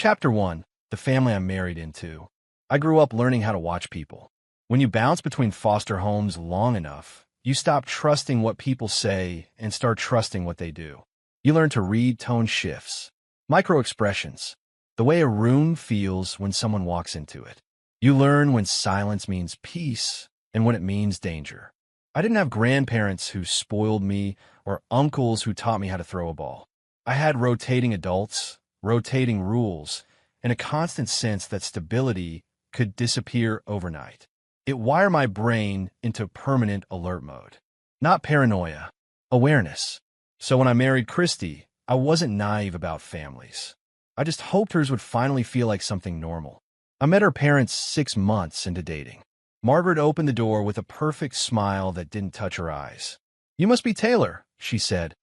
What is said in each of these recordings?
Chapter 1. The Family I Married Into. I grew up learning how to watch people. When you bounce between foster homes long enough, you stop trusting what people say and start trusting what they do. You learn to read tone shifts, micro-expressions, the way a room feels when someone walks into it. You learn when silence means peace and when it means danger. I didn't have grandparents who spoiled me or uncles who taught me how to throw a ball. I had rotating adults, rotating rules, and a constant sense that stability could disappear overnight. It wired my brain into permanent alert mode. Not paranoia, awareness. So when I married Christy, I wasn't naive about families. I just hoped hers would finally feel like something normal. I met her parents 6 months into dating. Margaret opened the door with a perfect smile that didn't touch her eyes. "You must be Taylor," she said,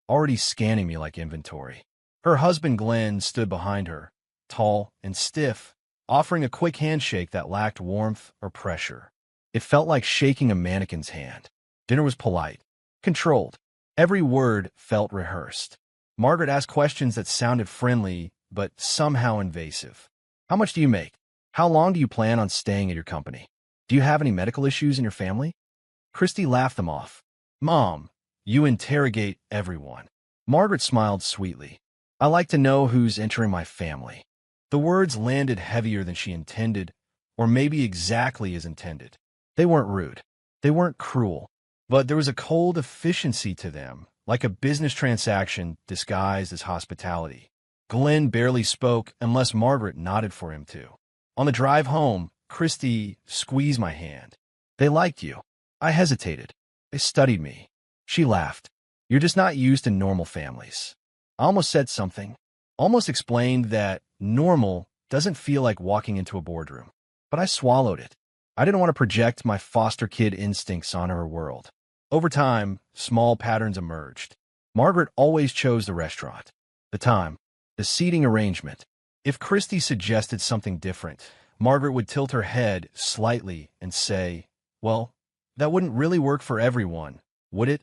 already scanning me like inventory. Her husband Glenn stood behind her, tall and stiff, offering a quick handshake that lacked warmth or pressure. It felt like shaking a mannequin's hand. Dinner was polite, controlled. Every word felt rehearsed. Margaret asked questions that sounded friendly, but somehow invasive. "How much do you make? How long do you plan on staying at your company? Do you have any medical issues in your family?" Christy laughed them off. "Mom, you interrogate everyone." Margaret smiled sweetly. "I like to know who's entering my family." The words landed heavier than she intended, or maybe exactly as intended. They weren't rude. They weren't cruel. But there was a cold efficiency to them, like a business transaction disguised as hospitality. Glenn barely spoke unless Margaret nodded for him to. On the drive home, Christy squeezed my hand. "They liked you." I hesitated. "They studied me." She laughed. "You're just not used to normal families." I almost said something, almost explained that normal doesn't feel like walking into a boardroom. But I swallowed it. I didn't want to project my foster kid instincts on her world. Over time, small patterns emerged. Margaret always chose the restaurant, the time, the seating arrangement. If Christy suggested something different, Margaret would tilt her head slightly and say, "Well, that wouldn't really work for everyone, would it?"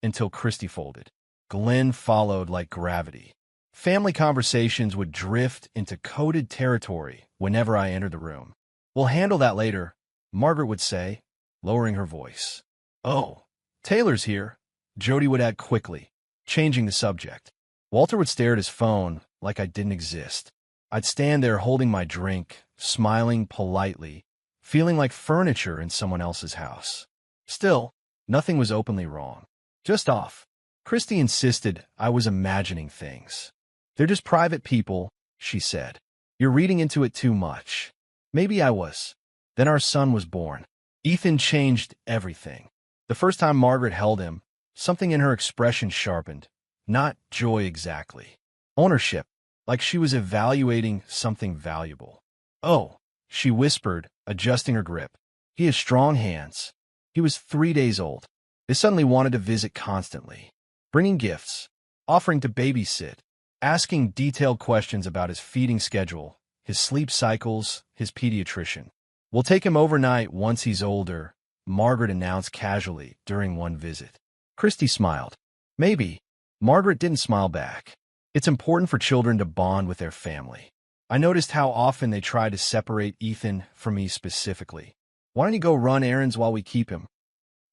Until Christy folded. Glenn followed like gravity. Family conversations would drift into coded territory whenever I entered the room. "We'll handle that later," Margaret would say, lowering her voice. "Oh, Taylor's here," Jody would add quickly, changing the subject. Walter would stare at his phone like I didn't exist. I'd stand there holding my drink, smiling politely, feeling like furniture in someone else's house. Still, nothing was openly wrong. Just off. Christy insisted I was imagining things. "They're just private people," she said. "You're reading into it too much." Maybe I was. Then our son was born. Ethan changed everything. The first time Margaret held him, something in her expression sharpened. Not joy exactly. Ownership, like she was evaluating something valuable. "Oh," she whispered, adjusting her grip. "He has strong hands." He was 3 days old. They suddenly wanted to visit constantly, bringing gifts, offering to babysit, asking detailed questions about his feeding schedule, his sleep cycles, his pediatrician. "We'll take him overnight once he's older," Margaret announced casually during one visit. Christy smiled. "Maybe." Margaret didn't smile back. It's important for children to bond with their family. I noticed how often they tried to separate Ethan from me specifically. "Why don't you go run errands while we keep him?"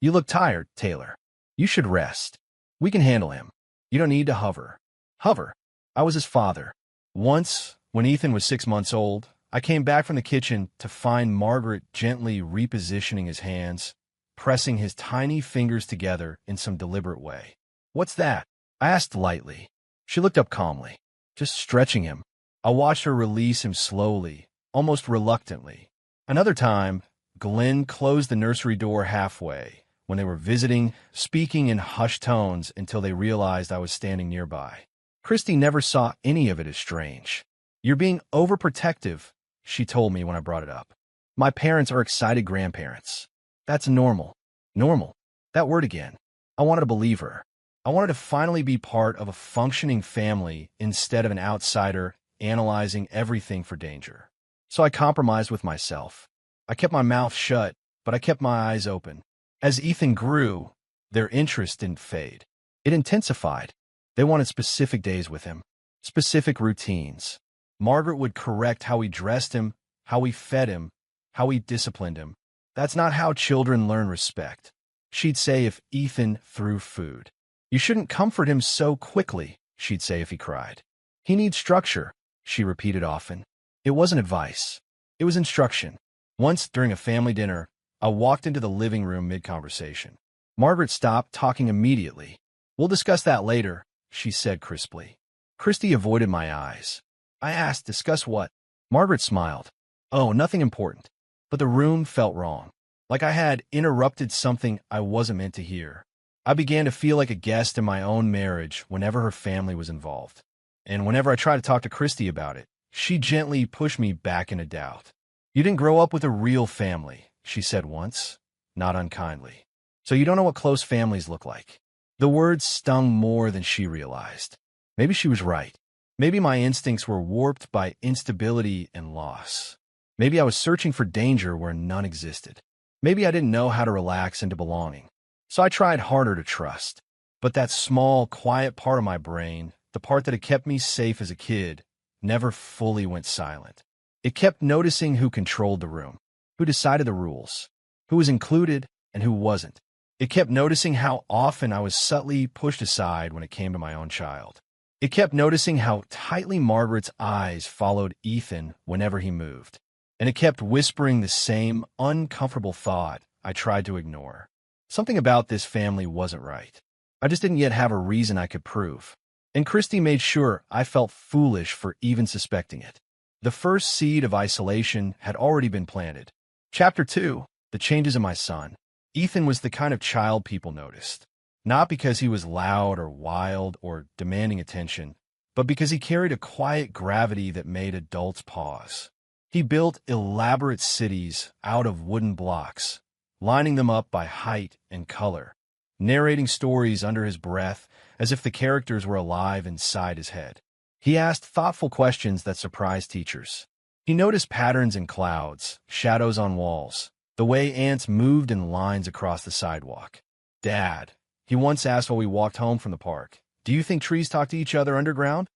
"You look tired, Taylor. You should rest. We can handle him. You don't need to hover." Hover. I was his father. Once, when Ethan was 6 months old, I came back from the kitchen to find Margaret gently repositioning his hands, pressing his tiny fingers together in some deliberate way. "What's that?" I asked lightly. She looked up calmly. "Just stretching him." I watched her release him slowly, almost reluctantly. Another time, Glenn closed the nursery door halfway when they were visiting, speaking in hushed tones until they realized I was standing nearby. Christy never saw any of it as strange. "You're being overprotective," she told me when I brought it up. "My parents are excited grandparents. That's normal." Normal. That word again. I wanted to believe her. I wanted to finally be part of a functioning family instead of an outsider analyzing everything for danger. So I compromised with myself. I kept my mouth shut, but I kept my eyes open. As Ethan grew, their interest didn't fade. It intensified. They wanted specific days with him, specific routines. Margaret would correct how we dressed him, how we fed him, how we disciplined him. That's not how children learn respect. She'd say if Ethan threw food. You shouldn't comfort him so quickly, she'd say if he cried. He needs structure, she repeated often. It wasn't advice. It was instruction. Once, during a family dinner, I walked into the living room mid-conversation. Margaret stopped talking immediately. We'll discuss that later, she said crisply. Christy avoided my eyes. I asked, discuss what? Margaret smiled. Oh, nothing important. But the room felt wrong. Like I had interrupted something I wasn't meant to hear. I began to feel like a guest in my own marriage whenever her family was involved. And whenever I tried to talk to Christy about it, she gently pushed me back into doubt. You didn't grow up with a real family, she said once, not unkindly. So you don't know what close families look like. The words stung more than she realized. Maybe she was right. Maybe my instincts were warped by instability and loss. Maybe I was searching for danger where none existed. Maybe I didn't know how to relax into belonging. So I tried harder to trust. But that small, quiet part of my brain, the part that had kept me safe as a kid, never fully went silent. It kept noticing who controlled the room, who decided the rules, who was included and who wasn't. It kept noticing how often I was subtly pushed aside when it came to my own child. It kept noticing how tightly Margaret's eyes followed Ethan whenever he moved. And it kept whispering the same uncomfortable thought I tried to ignore. Something about this family wasn't right. I just didn't yet have a reason I could prove. And Christy made sure I felt foolish for even suspecting it. The first seed of isolation had already been planted. Chapter 2. The Changes in My Son. Ethan was the kind of child people noticed. Not because he was loud or wild or demanding attention, but because he carried a quiet gravity that made adults pause. He built elaborate cities out of wooden blocks, lining them up by height and color, narrating stories under his breath as if the characters were alive inside his head. He asked thoughtful questions that surprised teachers. He noticed patterns in clouds, shadows on walls, the way ants moved in lines across the sidewalk. Dad, he once asked while we walked home from the park, do you think trees talk to each other underground?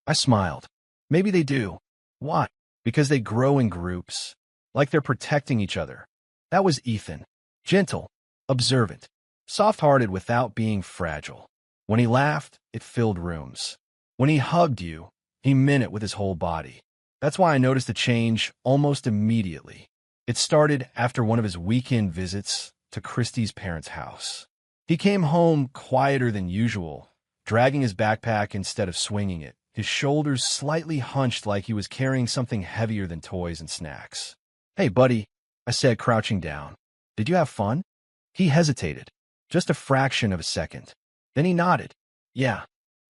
I smiled. Maybe they do. Why? Because they grow in groups, like they're protecting each other. That was Ethan. Gentle, observant, soft-hearted without being fragile. When he laughed, it filled rooms. When he hugged you, he meant it with his whole body. That's why I noticed a change almost immediately. It started after one of his weekend visits to Christy's parents' house. He came home quieter than usual, dragging his backpack instead of swinging it, his shoulders slightly hunched like he was carrying something heavier than toys and snacks. Hey, buddy, I said, crouching down. Did you have fun? He hesitated, just a fraction of a second. Then he nodded. Yeah,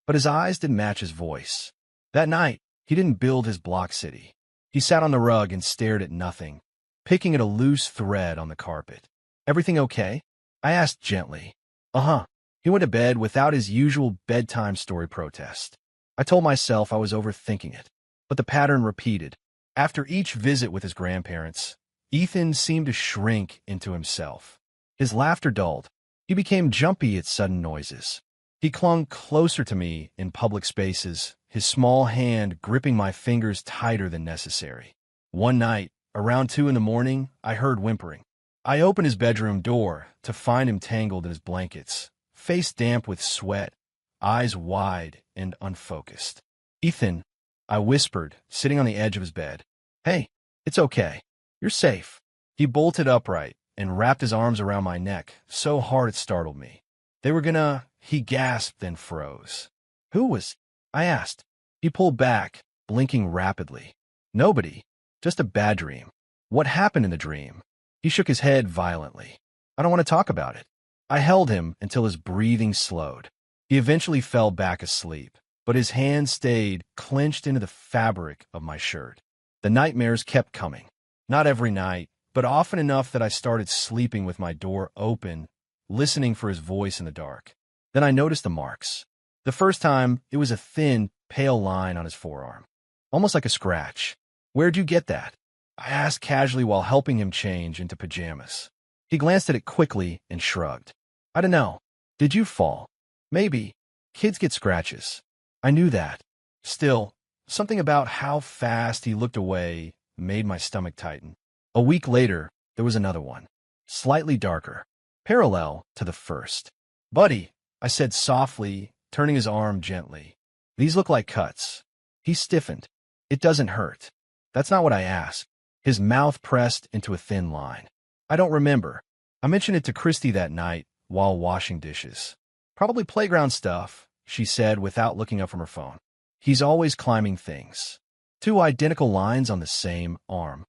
but his eyes didn't match his voice. That night, he didn't build his block city. He sat on the rug and stared at nothing, picking at a loose thread on the carpet. Everything okay? I asked gently. Uh-huh. He went to bed without his usual bedtime story protest. I told myself I was overthinking it, but the pattern repeated. After each visit with his grandparents, Ethan seemed to shrink into himself. His laughter dulled. He became jumpy at sudden noises. He clung closer to me in public spaces, his small hand gripping my fingers tighter than necessary. One night, around 2 a.m, I heard whimpering. I opened his bedroom door to find him tangled in his blankets, face damp with sweat, eyes wide and unfocused. Ethan, I whispered, sitting on the edge of his bed. Hey, it's okay. You're safe. He bolted upright and wrapped his arms around my neck so hard it startled me. They were gonna... He gasped, then froze. Who was... I asked. He pulled back, blinking rapidly. Nobody. Just a bad dream. What happened in the dream? He shook his head violently. I don't want to talk about it. I held him until his breathing slowed. He eventually fell back asleep, but his hand stayed clenched into the fabric of my shirt. The nightmares kept coming. Not every night, but often enough that I started sleeping with my door open, listening for his voice in the dark. Then I noticed the marks. The first time, it was a thin, pale line on his forearm, almost like a scratch. Where'd you get that? I asked casually while helping him change into pajamas. He glanced at it quickly and shrugged. I don't know. Did you fall? Maybe. Kids get scratches. I knew that. Still, Something about how fast he looked away made my stomach tighten. A week later, there was another one, slightly darker, parallel to the first. "Buddy," I said softly, turning his arm gently. "These look like cuts." He stiffened. "It doesn't hurt." "That's not what I asked." His mouth pressed into a thin line. "I don't remember. I mentioned it to Christy that night while washing dishes." "Probably playground stuff," she said without looking up from her phone. "He's always climbing things." Two identical lines on the same arm.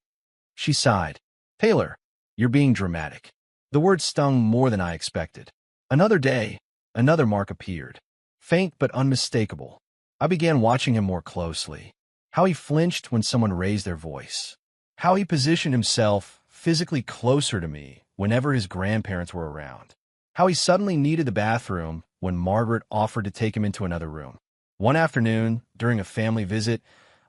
She sighed. "Taylor, you're being dramatic." The word stung more than I expected. Another day, another mark appeared. Faint but unmistakable. I began watching him more closely. How he flinched when someone raised their voice. How he positioned himself physically closer to me whenever his grandparents were around. How he suddenly needed the bathroom when Margaret offered to take him into another room. One afternoon, during a family visit,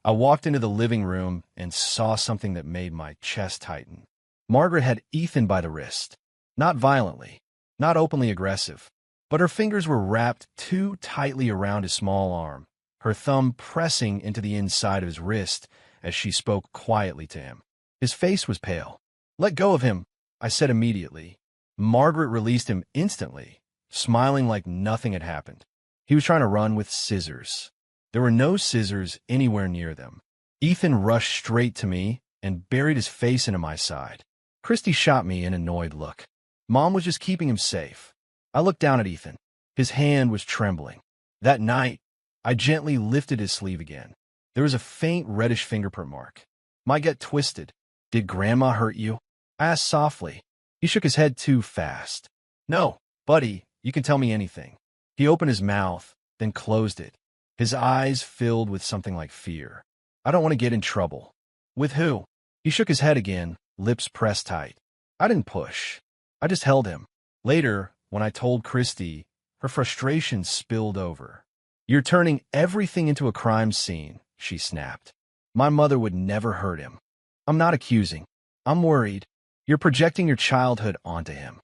I walked into the living room and saw something that made my chest tighten. Margaret had Ethan by the wrist. Not violently, not openly aggressive, but her fingers were wrapped too tightly around his small arm, her thumb pressing into the inside of his wrist as she spoke quietly to him. His face was pale. "Let go of him," I said immediately. Margaret released him instantly, smiling like nothing had happened. He was trying to run with scissors. There were no scissors anywhere near them. Ethan rushed straight to me and buried his face into my side. Christy shot me an annoyed look. Mom was just keeping him safe. I looked down at Ethan. His hand was trembling. That night, I gently lifted his sleeve again. There was a faint reddish fingerprint mark. "My gut twisted." "Did Grandma hurt you?" I asked softly. He shook his head too fast. "No, buddy, you can tell me anything." He opened his mouth, then closed it. His eyes filled with something like fear. "I don't want to get in trouble." "With who?" He shook his head again, lips pressed tight. I didn't push. I just held him. Later, when I told Christy, her frustration spilled over. "You're turning everything into a crime scene," she snapped. "My mother would never hurt him." "I'm not accusing. I'm worried. You're projecting your childhood onto him."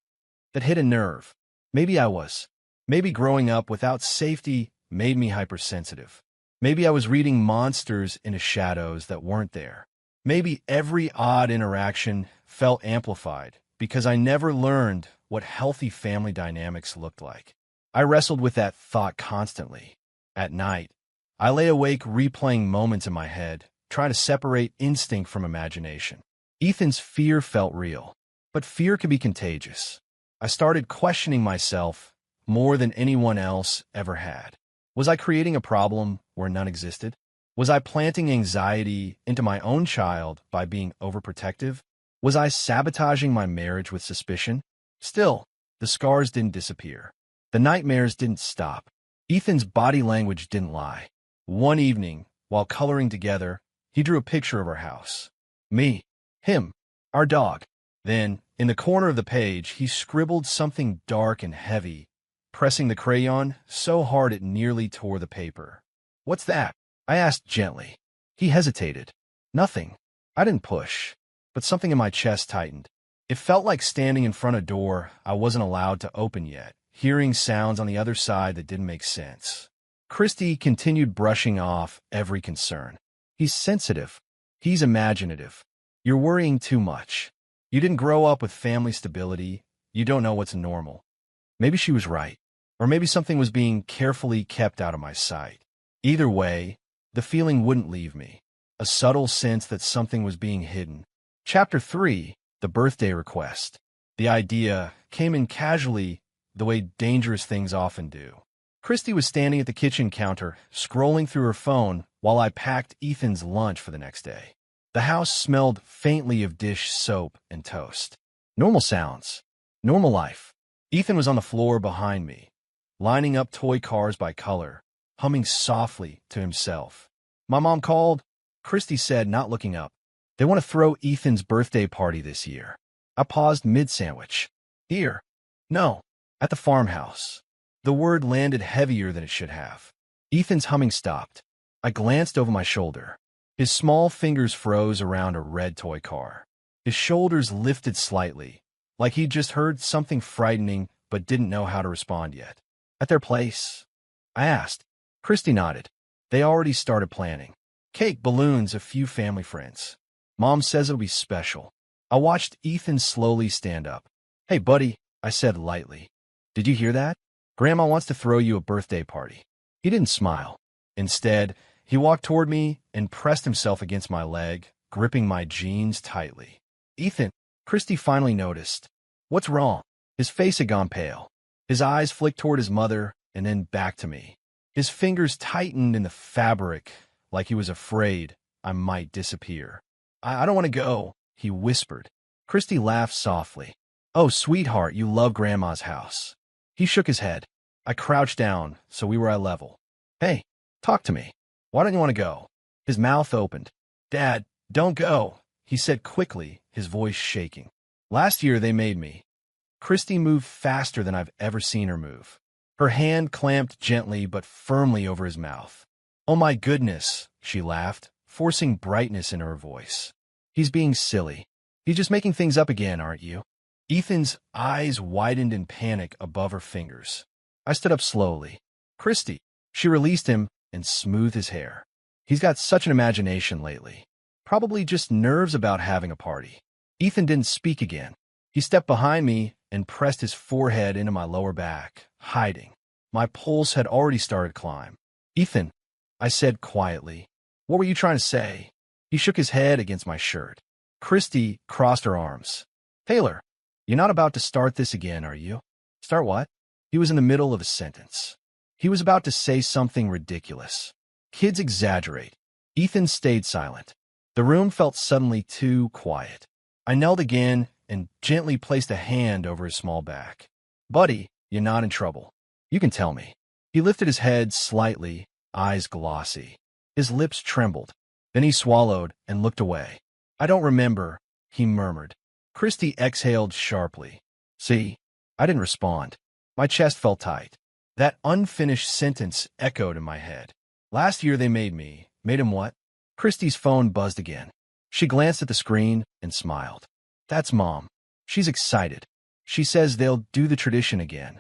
That hit a nerve. Maybe I was. Maybe growing up without safety made me hypersensitive. Maybe I was reading monsters into shadows that weren't there. Maybe every odd interaction felt amplified because I never learned what healthy family dynamics looked like. I wrestled with that thought constantly. At night, I lay awake replaying moments in my head, trying to separate instinct from imagination. Ethan's fear felt real, but fear can be contagious. I started questioning myself more than anyone else ever had. Was I creating a problem where none existed? Was I planting anxiety into my own child by being overprotective? Was I sabotaging my marriage with suspicion? Still, the scars didn't disappear. The nightmares didn't stop. Ethan's body language didn't lie. One evening, while coloring together, he drew a picture of our house. Me, him, our dog. Then, in the corner of the page, he scribbled something dark and heavy, pressing the crayon so hard it nearly tore the paper. "What's that?" I asked gently. He hesitated. "Nothing." I didn't push, but something in my chest tightened. It felt like standing in front of a door I wasn't allowed to open yet, hearing sounds on the other side that didn't make sense. Christy continued brushing off every concern. "He's sensitive. He's imaginative. You're worrying too much. You didn't grow up with family stability. You don't know what's normal." Maybe she was right, or maybe something was being carefully kept out of my sight. Either way, the feeling wouldn't leave me, a subtle sense that something was being hidden. Chapter 3, The Birthday Request. The idea came in casually, the way dangerous things often do. Christy was standing at the kitchen counter, scrolling through her phone while I packed Ethan's lunch for the next day. The house smelled faintly of dish soap and toast. Normal sounds. Normal life. Ethan was on the floor behind me, lining up toy cars by color, humming softly to himself. "My mom called," Christy said, not looking up. "They want to throw Ethan's birthday party this year." I paused mid-sandwich. "Here." "No, at the farmhouse." The word landed heavier than it should have. Ethan's humming stopped. I glanced over my shoulder. His small fingers froze around a red toy car. His shoulders lifted slightly, like he'd just heard something frightening but didn't know how to respond yet. "At their place?" I asked. Christy nodded. "They already started planning." Cake, balloons, a few family friends. Mom says it'll be special. I watched Ethan slowly stand up. Hey, buddy, I said lightly. Did you hear that? Grandma wants to throw you a birthday party. He didn't smile. Instead, he walked toward me and pressed himself against my leg, gripping my jeans tightly. Ethan, Christy finally noticed. What's wrong? His face had gone pale. His eyes flicked toward his mother and then back to me. His fingers tightened in the fabric like he was afraid I might disappear. I don't want to go, he whispered. Christy laughed softly. Oh, sweetheart, you love Grandma's house. He shook his head. I crouched down so we were eye level. Hey, talk to me. Why don't you want to go? His mouth opened. Dad, don't go, he said quickly, his voice shaking. Last year they made me. Christy moved faster than I've ever seen her move. Her hand clamped gently but firmly over his mouth. Oh my goodness, she laughed, forcing brightness in her voice. He's being silly. He's just making things up again, aren't you? Ethan's eyes widened in panic above her fingers. I stood up slowly. Christy. She released him and smoothed his hair. He's got such an imagination lately. Probably just nerves about having a party. Ethan didn't speak again. He stepped behind me and pressed his forehead into my lower back, hiding. My pulse had already started to climb. Ethan, I said quietly, what were you trying to say? He shook his head against my shirt. Christy crossed her arms. Taylor, you're not about to start this again, are you? Start what? He was in the middle of a sentence. He was about to say something ridiculous. Kids exaggerate. Ethan stayed silent. The room felt suddenly too quiet. I knelt again and gently placed a hand over his small back. Buddy, you're not in trouble. You can tell me. He lifted his head slightly, eyes glossy. His lips trembled. Then he swallowed and looked away. I don't remember, he murmured. Christy exhaled sharply. See, I didn't respond. My chest felt tight. That unfinished sentence echoed in my head. Last year they made me. Made him what? Christy's phone buzzed again. She glanced at the screen and smiled. That's Mom. She's excited. She says they'll do the tradition again.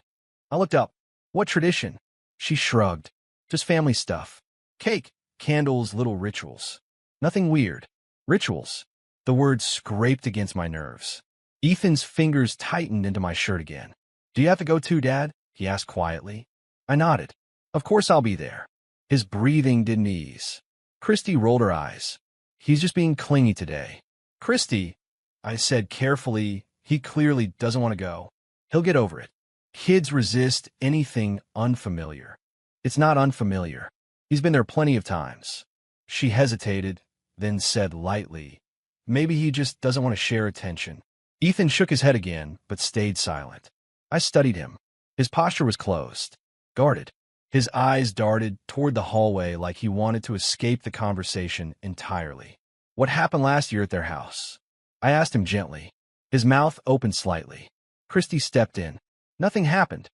I looked up. What tradition? She shrugged. Just family stuff. Cake, candles, little rituals. Nothing weird. Rituals. The words scraped against my nerves. Ethan's fingers tightened into my shirt again. Do you have to go too, Dad? He asked quietly. I nodded. Of course I'll be there. His breathing didn't ease. Christy rolled her eyes. He's just being clingy today. Christy, I said carefully, he clearly doesn't want to go. He'll get over it. Kids resist anything unfamiliar. It's not unfamiliar. He's been there plenty of times. She hesitated, then said lightly, maybe he just doesn't want to share attention. Ethan shook his head again, but stayed silent. I studied him. His posture was closed, guarded. His eyes darted toward the hallway like he wanted to escape the conversation entirely. What happened last year at their house? I asked him gently. His mouth opened slightly. Christy stepped in. Nothing happened.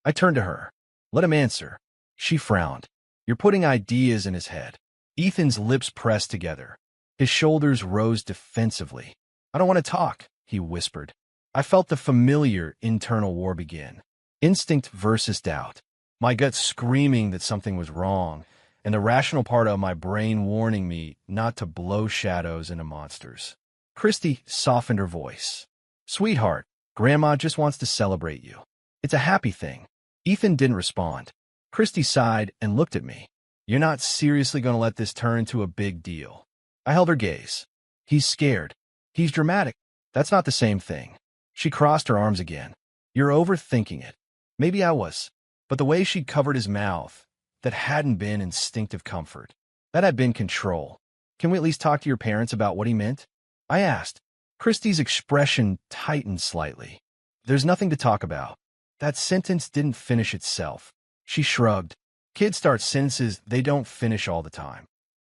I turned to her. Let him answer. She frowned. You're putting ideas in his head. Ethan's lips pressed together. His shoulders rose defensively. I don't want to talk, he whispered. I felt the familiar internal war begin. Instinct versus doubt. My gut screaming that something was wrong, and the rational part of my brain warning me not to blow shadows into monsters. Christy softened her voice. Sweetheart, Grandma just wants to celebrate you. It's a happy thing. Ethan didn't respond. Christy sighed and looked at me. You're not seriously going to let this turn into a big deal. I held her gaze. He's scared. He's dramatic. That's not the same thing. She crossed her arms again. You're overthinking it. Maybe I was. But the way she covered his mouth, that hadn't been instinctive comfort. That had been control. Can we at least talk to your parents about what he meant? I asked. Christy's expression tightened slightly. There's nothing to talk about. That sentence didn't finish itself. She shrugged. Kids start sentences they don't finish all the time.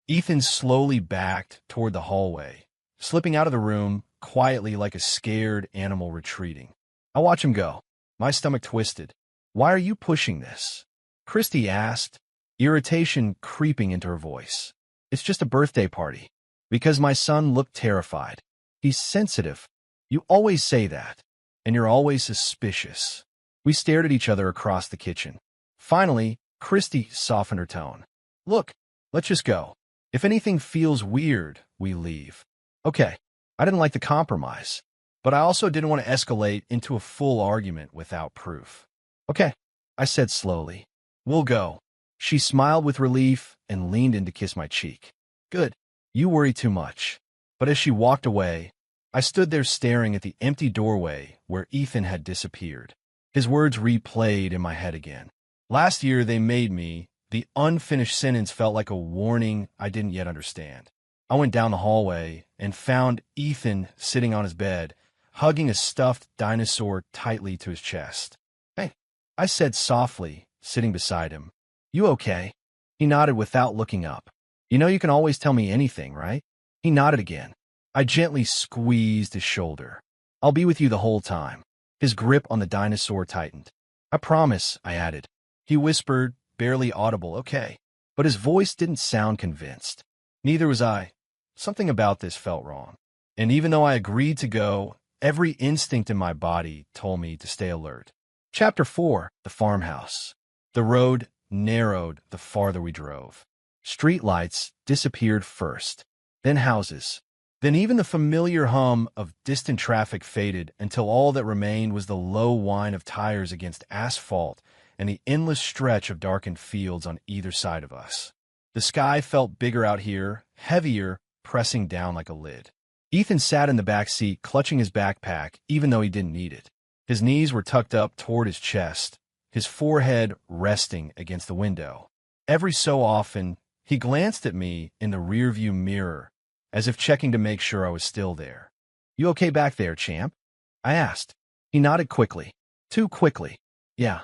Ethan slowly backed toward the hallway, slipping out of the room quietly like a scared animal retreating. I watched him go. My stomach twisted. Why are you pushing this? Christy asked, irritation creeping into her voice. It's just a birthday party. Because my son looked terrified. He's sensitive. You always say that. And you're always suspicious. We stared at each other across the kitchen. Finally, Christy softened her tone. Look, let's just go. If anything feels weird, we leave. Okay, I didn't like the compromise, but I also didn't want to escalate into a full argument without proof. Okay, I said slowly. We'll go. She smiled with relief and leaned in to kiss my cheek. Good. You worry too much. But as she walked away, I stood there staring at the empty doorway where Ethan had disappeared. His words replayed in my head again. Last year they made me. The unfinished sentence felt like a warning I didn't yet understand. I went down the hallway and found Ethan sitting on his bed, hugging a stuffed dinosaur tightly to his chest. Hey, I said softly, sitting beside him. You okay? He nodded without looking up. You know you can always tell me anything, right? He nodded again. I gently squeezed his shoulder. I'll be with you the whole time. His grip on the dinosaur tightened. I promise, I added. He whispered, barely audible, okay. But his voice didn't sound convinced. Neither was I. Something about this felt wrong. And even though I agreed to go, every instinct in my body told me to stay alert. Chapter 4. The Farmhouse. The road narrowed the farther we drove. Street lights disappeared first, then houses. Then even the familiar hum of distant traffic faded until all that remained was the low whine of tires against asphalt and the endless stretch of darkened fields on either side of us. The sky felt bigger out here, heavier, pressing down like a lid. Ethan sat in the back seat, clutching his backpack, even though he didn't need it. His knees were tucked up toward his chest, his forehead resting against the window. Every so often, he glanced at me in the rearview mirror, as if checking to make sure I was still there. You okay back there, champ? I asked. He nodded quickly. Too quickly. Yeah.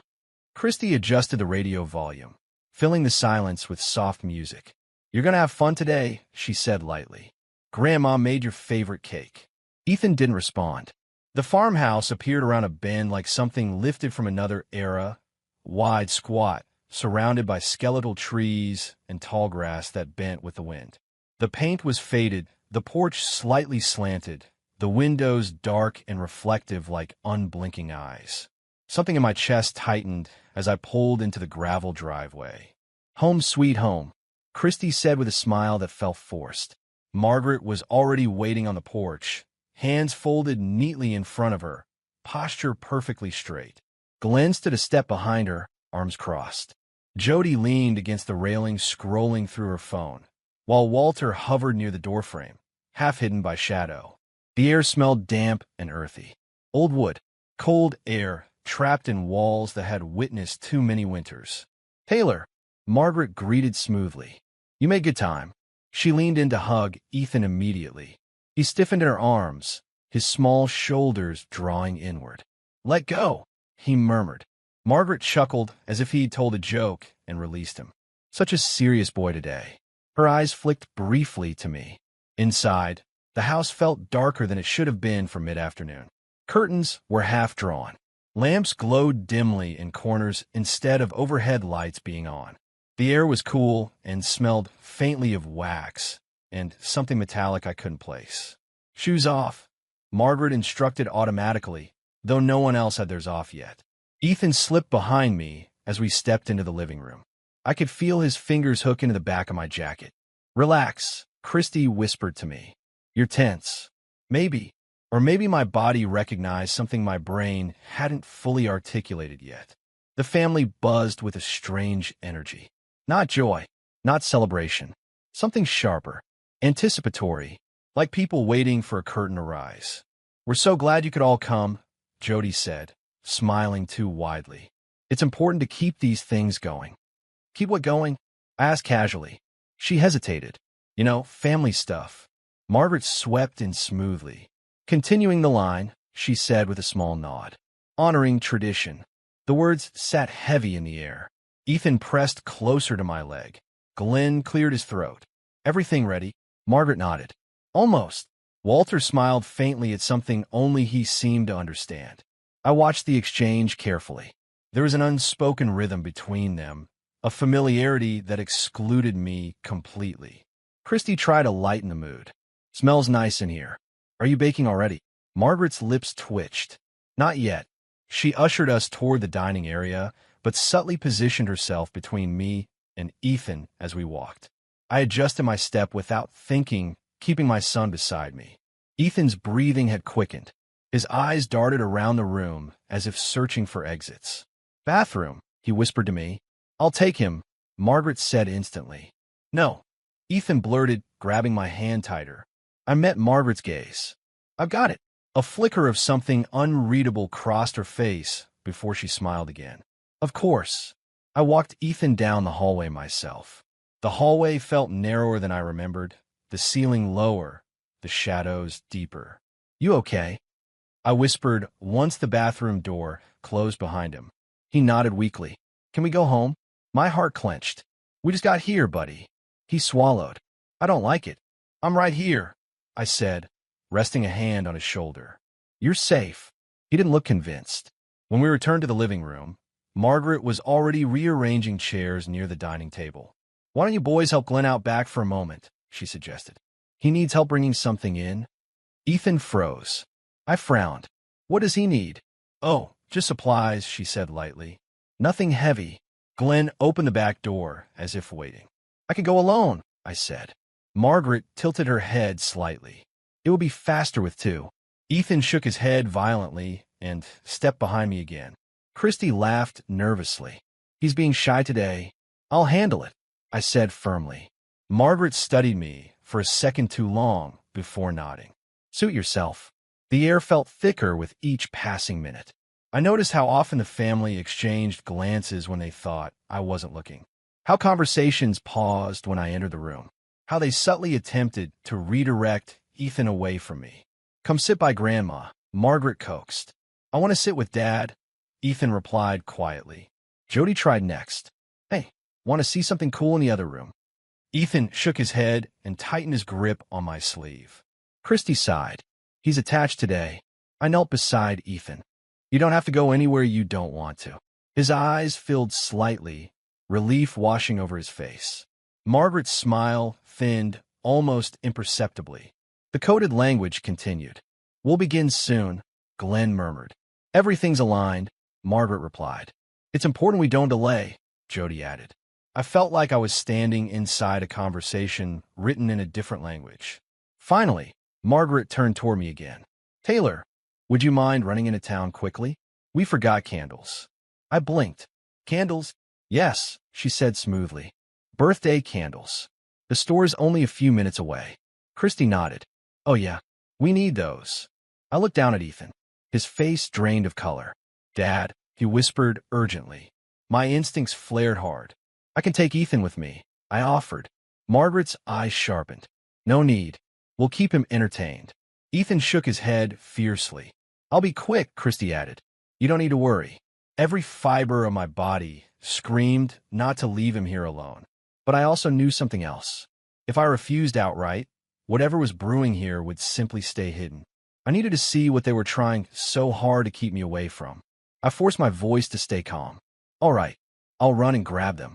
Christy adjusted the radio volume, filling the silence with soft music. You're gonna have fun today, she said lightly. Grandma made your favorite cake. Ethan didn't respond. The farmhouse appeared around a bend like something lifted from another era, wide, squat, surrounded by skeletal trees and tall grass that bent with the wind. The paint was faded, the porch slightly slanted, the windows dark and reflective like unblinking eyes. Something in my chest tightened as I pulled into the gravel driveway. Home sweet home, Christy said with a smile that felt forced. Margaret was already waiting on the porch, hands folded neatly in front of her, posture perfectly straight. Glenn stood a step behind her, arms crossed. Jody leaned against the railing, scrolling through her phone, while Walter hovered near the doorframe, half hidden by shadow. The air smelled damp and earthy. Old wood, cold air, trapped in walls that had witnessed too many winters. Taylor, Margaret greeted smoothly. You made good time. She leaned in to hug Ethan immediately. He stiffened in her arms, his small shoulders drawing inward. Let go, he murmured. Margaret chuckled as if he'd told a joke and released him. Such a serious boy today. Her eyes flicked briefly to me. Inside, the house felt darker than it should have been for mid-afternoon. Curtains were half drawn. Lamps glowed dimly in corners instead of overhead lights being on. The air was cool and smelled faintly of wax and something metallic I couldn't place. Shoes off, Margaret instructed automatically, though no one else had theirs off yet. Ethan slipped behind me as we stepped into the living room. I could feel his fingers hook into the back of my jacket. Relax, Christy whispered to me. You're tense. Maybe. Or maybe my body recognized something my brain hadn't fully articulated yet. The family buzzed with a strange energy. Not joy, not celebration. Something sharper, anticipatory, like people waiting for a curtain to rise. We're so glad you could all come, Jody said, smiling too widely. It's important to keep these things going. Keep what going? I asked casually. She hesitated. You know, family stuff. Margaret swept in smoothly. Continuing the line, she said with a small nod. Honoring tradition. The words sat heavy in the air. Ethan pressed closer to my leg. Glenn cleared his throat. Everything ready? Margaret nodded. Almost. Walter smiled faintly at something only he seemed to understand. I watched the exchange carefully. There was an unspoken rhythm between them, a familiarity that excluded me completely. Christy tried to lighten the mood. Smells nice in here. Are you baking already? Margaret's lips twitched. Not yet. She ushered us toward the dining area, but subtly positioned herself between me and Ethan as we walked. I adjusted my step without thinking, keeping my son beside me. Ethan's breathing had quickened. His eyes darted around the room as if searching for exits. "Bathroom," he whispered to me. "I'll take him," Margaret said instantly. "No," Ethan blurted, grabbing my hand tighter. I met Margaret's gaze. "I've got it." A flicker of something unreadable crossed her face before she smiled again. "Of course." I walked Ethan down the hallway myself. The hallway felt narrower than I remembered, the ceiling lower, the shadows deeper. "You okay?" I whispered once the bathroom door closed behind him. He nodded weakly. "Can we go home?" My heart clenched. "We just got here, buddy." He swallowed. "I don't like it." "I'm right here," I said, resting a hand on his shoulder. "You're safe." He didn't look convinced. When we returned to the living room, Margaret was already rearranging chairs near the dining table. "Why don't you boys help Glenn out back for a moment?" she suggested. "He needs help bringing something in." Ethan froze. I frowned. "What does he need?" "Oh, just supplies," she said lightly. "Nothing heavy." Glenn opened the back door, as if waiting. "I can go alone," I said. Margaret tilted her head slightly. "It will be faster with two." Ethan shook his head violently and stepped behind me again. Christy laughed nervously. "He's being shy today." "I'll handle it," I said firmly. Margaret studied me for a second too long before nodding. "Suit yourself." The air felt thicker with each passing minute. I noticed how often the family exchanged glances when they thought I wasn't looking. How conversations paused when I entered the room. How they subtly attempted to redirect Ethan away from me. "Come sit by Grandma," Margaret coaxed. "I want to sit with Dad," Ethan replied quietly. Jody tried next. "Hey, want to see something cool in the other room?" Ethan shook his head and tightened his grip on my sleeve. Christy sighed. "He's attached today." I knelt beside Ethan. "You don't have to go anywhere you don't want to." His eyes filled slightly, relief washing over his face. Margaret's smile thinned almost imperceptibly. The coded language continued. "We'll begin soon," Glenn murmured. "Everything's aligned," Margaret replied. "It's important we don't delay," Jody added. I felt like I was standing inside a conversation written in a different language. Finally, Margaret turned toward me again. "Taylor, would you mind running into town quickly? We forgot candles." I blinked. "Candles?" "Yes," she said smoothly. "Birthday candles. The store's only a few minutes away." Christy nodded. "Oh yeah, we need those." I looked down at Ethan. His face drained of color. "Dad," he whispered urgently. My instincts flared hard. "I can take Ethan with me," I offered. Margaret's eyes sharpened. "No need. We'll keep him entertained." Ethan shook his head fiercely. "I'll be quick," Christy added. "You don't need to worry." Every fiber of my body screamed not to leave him here alone. But I also knew something else. If I refused outright, whatever was brewing here would simply stay hidden. I needed to see what they were trying so hard to keep me away from. I forced my voice to stay calm. "All right, I'll run and grab them."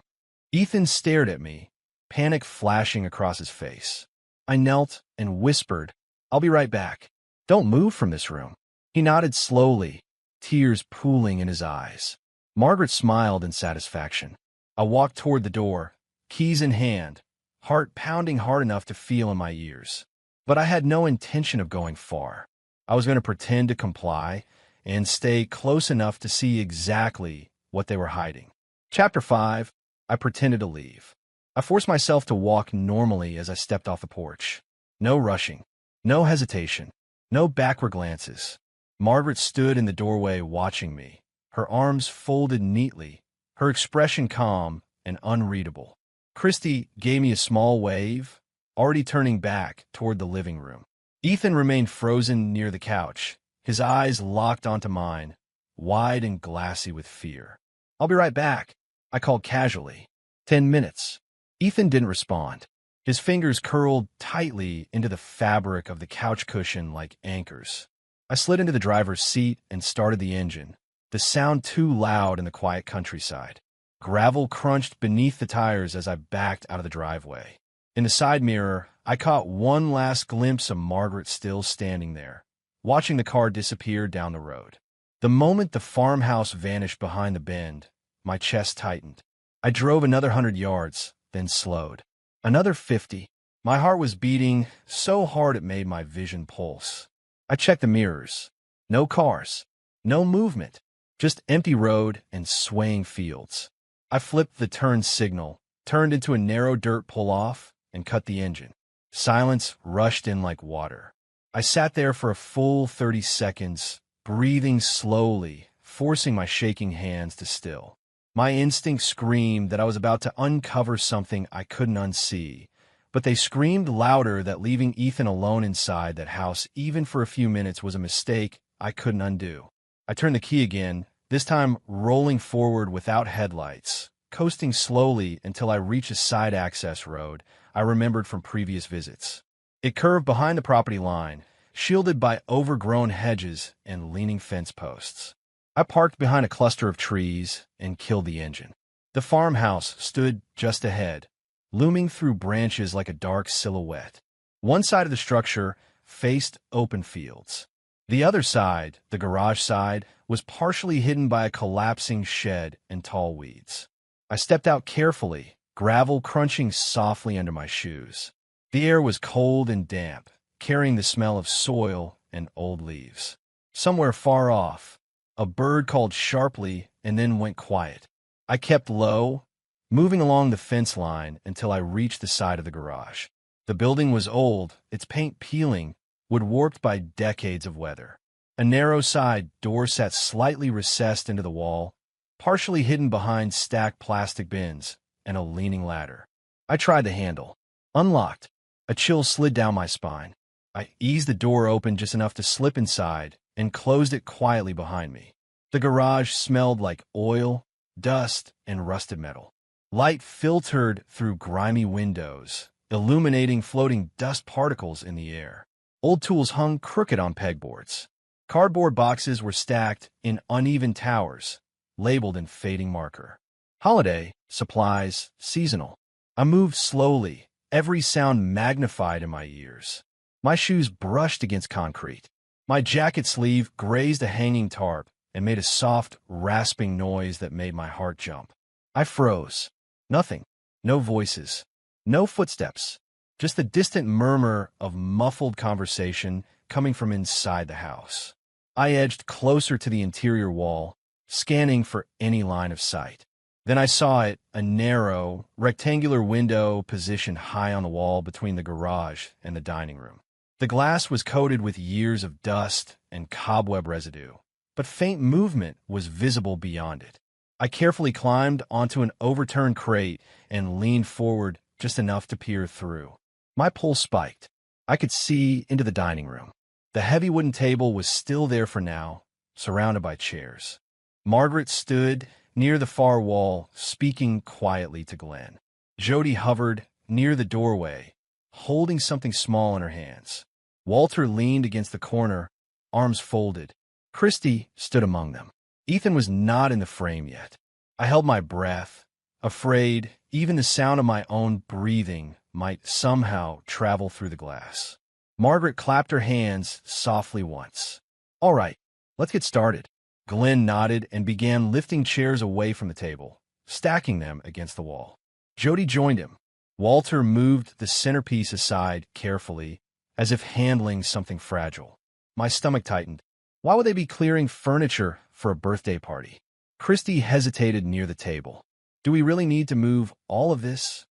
Ethan stared at me, panic flashing across his face. I knelt and whispered, "I'll be right back. Don't move from this room." He nodded slowly, tears pooling in his eyes. Margaret smiled in satisfaction. I walked toward the door, keys in hand, heart pounding hard enough to feel in my ears. But I had no intention of going far. I was going to pretend to comply and stay close enough to see exactly what they were hiding. Chapter 5. I pretended to leave. I forced myself to walk normally as I stepped off the porch. No rushing, no hesitation, no backward glances. Margaret stood in the doorway watching me, her arms folded neatly, her expression calm and unreadable. Christy gave me a small wave, already turning back toward the living room. Ethan remained frozen near the couch, his eyes locked onto mine, wide and glassy with fear. "I'll be right back," I called casually. 10 minutes. Ethan didn't respond. His fingers curled tightly into the fabric of the couch cushion like anchors. I slid into the driver's seat and started the engine, the sound too loud in the quiet countryside. Gravel crunched beneath the tires as I backed out of the driveway. In the side mirror, I caught one last glimpse of Margaret still standing there, watching the car disappear down the road. The moment the farmhouse vanished behind the bend, my chest tightened. I drove another 100 yards, then slowed. Another 50. My heart was beating so hard it made my vision pulse. I checked the mirrors. No cars. No movement. Just empty road and swaying fields. I flipped the turn signal, turned into a narrow dirt pull-off, and cut the engine. Silence rushed in like water. I sat there for a full 30 seconds, breathing slowly, forcing my shaking hands to still. My instinct screamed that I was about to uncover something I couldn't unsee, but they screamed louder that leaving Ethan alone inside that house even for a few minutes was a mistake I couldn't undo. I turned the key again, this time rolling forward without headlights, coasting slowly until I reached a side access road I remembered from previous visits. It curved behind the property line, shielded by overgrown hedges and leaning fence posts. I parked behind a cluster of trees and killed the engine. The farmhouse stood just ahead, looming through branches like a dark silhouette. One side of the structure faced open fields. The other side, the garage side, was partially hidden by a collapsing shed and tall weeds. I stepped out carefully, gravel crunching softly under my shoes. The air was cold and damp, carrying the smell of soil and old leaves. Somewhere far off, a bird called sharply and then went quiet. I kept low, moving along the fence line until I reached the side of the garage. The building was old, its paint peeling, wood warped by decades of weather. A narrow side door sat slightly recessed into the wall, partially hidden behind stacked plastic bins and a leaning ladder. I tried the handle. Unlocked. A chill slid down my spine. I eased the door open just enough to slip inside and closed it quietly behind me. The garage smelled like oil, dust, and rusted metal. Light filtered through grimy windows, illuminating floating dust particles in the air. Old tools hung crooked on pegboards. Cardboard boxes were stacked in uneven towers, labeled in fading marker. Holiday, supplies, seasonal. I moved slowly, every sound magnified in my ears. My shoes brushed against concrete. My jacket sleeve grazed a hanging tarp and made a soft, rasping noise that made my heart jump. I froze. Nothing. No voices. No footsteps. Just the distant murmur of muffled conversation coming from inside the house. I edged closer to the interior wall, scanning for any line of sight. Then I saw it, a narrow, rectangular window positioned high on the wall between the garage and the dining room. The glass was coated with years of dust and cobweb residue, but faint movement was visible beyond it. I carefully climbed onto an overturned crate and leaned forward just enough to peer through. My pulse spiked. I could see into the dining room. The heavy wooden table was still there for now, surrounded by chairs. Margaret stood near the far wall, speaking quietly to Glenn. Jody hovered near the doorway, holding something small in her hands. Walter leaned against the corner, arms folded. Christy stood among them. Ethan was not in the frame yet. I held my breath, afraid even the sound of my own breathing might somehow travel through the glass. Margaret clapped her hands softly once. "All right, let's get started." Glenn nodded and began lifting chairs away from the table, stacking them against the wall. Jody joined him. Walter moved the centerpiece aside carefully, as if handling something fragile. My stomach tightened. Why would they be clearing furniture for a birthday party? Christy hesitated near the table. "Do we really need to move all of this?"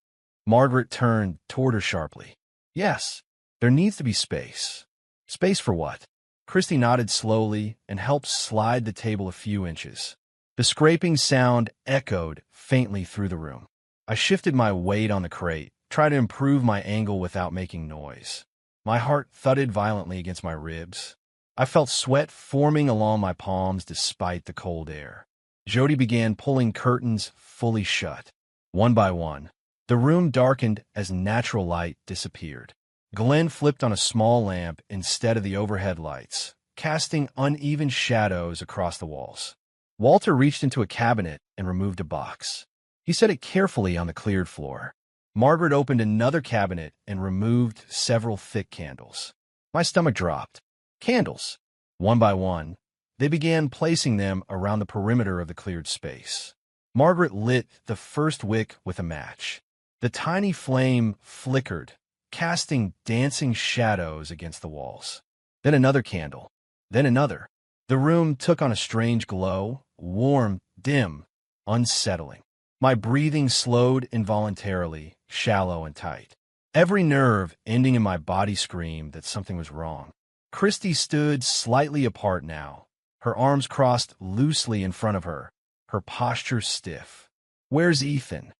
Margaret turned toward her sharply. "Yes, there needs to be space." "Space for what?" Christy nodded slowly and helped slide the table a few inches. The scraping sound echoed faintly through the room. I shifted my weight on the crate, tried to improve my angle without making noise. My heart thudded violently against my ribs. I felt sweat forming along my palms despite the cold air. Jody began pulling curtains fully shut. One by one, the room darkened as natural light disappeared. Glenn flipped on a small lamp instead of the overhead lights, casting uneven shadows across the walls. Walter reached into a cabinet and removed a box. He set it carefully on the cleared floor. Margaret opened another cabinet and removed several thick candles. My stomach dropped. Candles. One by one, they began placing them around the perimeter of the cleared space. Margaret lit the first wick with a match. The tiny flame flickered, casting dancing shadows against the walls. Then another candle. Then another. The room took on a strange glow, warm, dim, unsettling. My breathing slowed involuntarily, shallow and tight. Every nerve ending in my body screamed that something was wrong. Christy stood slightly apart now, her arms crossed loosely in front of her, her posture stiff. "Where's Ethan?"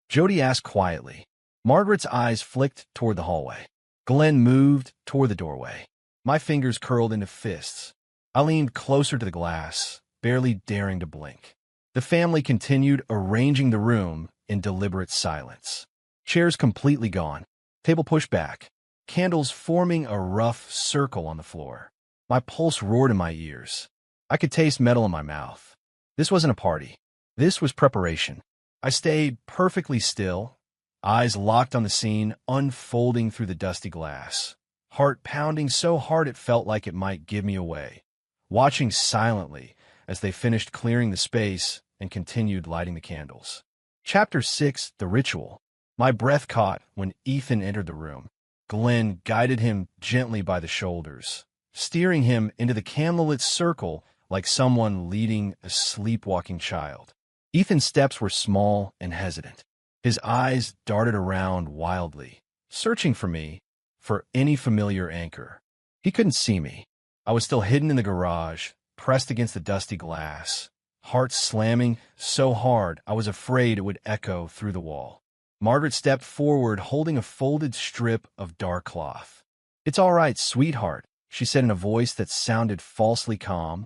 Jody asked quietly. Margaret's eyes flicked toward the hallway. Glenn moved toward the doorway. My fingers curled into fists. I leaned closer to the glass, barely daring to blink. The family continued arranging the room in deliberate silence. Chairs completely gone, table pushed back, candles forming a rough circle on the floor. My pulse roared in my ears. I could taste metal in my mouth. This wasn't a party. This was preparation. I stayed perfectly still, eyes locked on the scene unfolding through the dusty glass, heart pounding so hard it felt like it might give me away, watching silently as they finished clearing the space and continued lighting the candles. Chapter 6, The Ritual. My breath caught when Ethan entered the room. Glenn guided him gently by the shoulders, steering him into the candlelit circle like someone leading a sleepwalking child. Ethan's steps were small and hesitant. His eyes darted around wildly, searching for me, for any familiar anchor. He couldn't see me. I was still hidden in the garage, pressed against the dusty glass, heart slamming so hard I was afraid it would echo through the wall. Margaret stepped forward, holding a folded strip of dark cloth. "It's all right, sweetheart," she said in a voice that sounded falsely calm,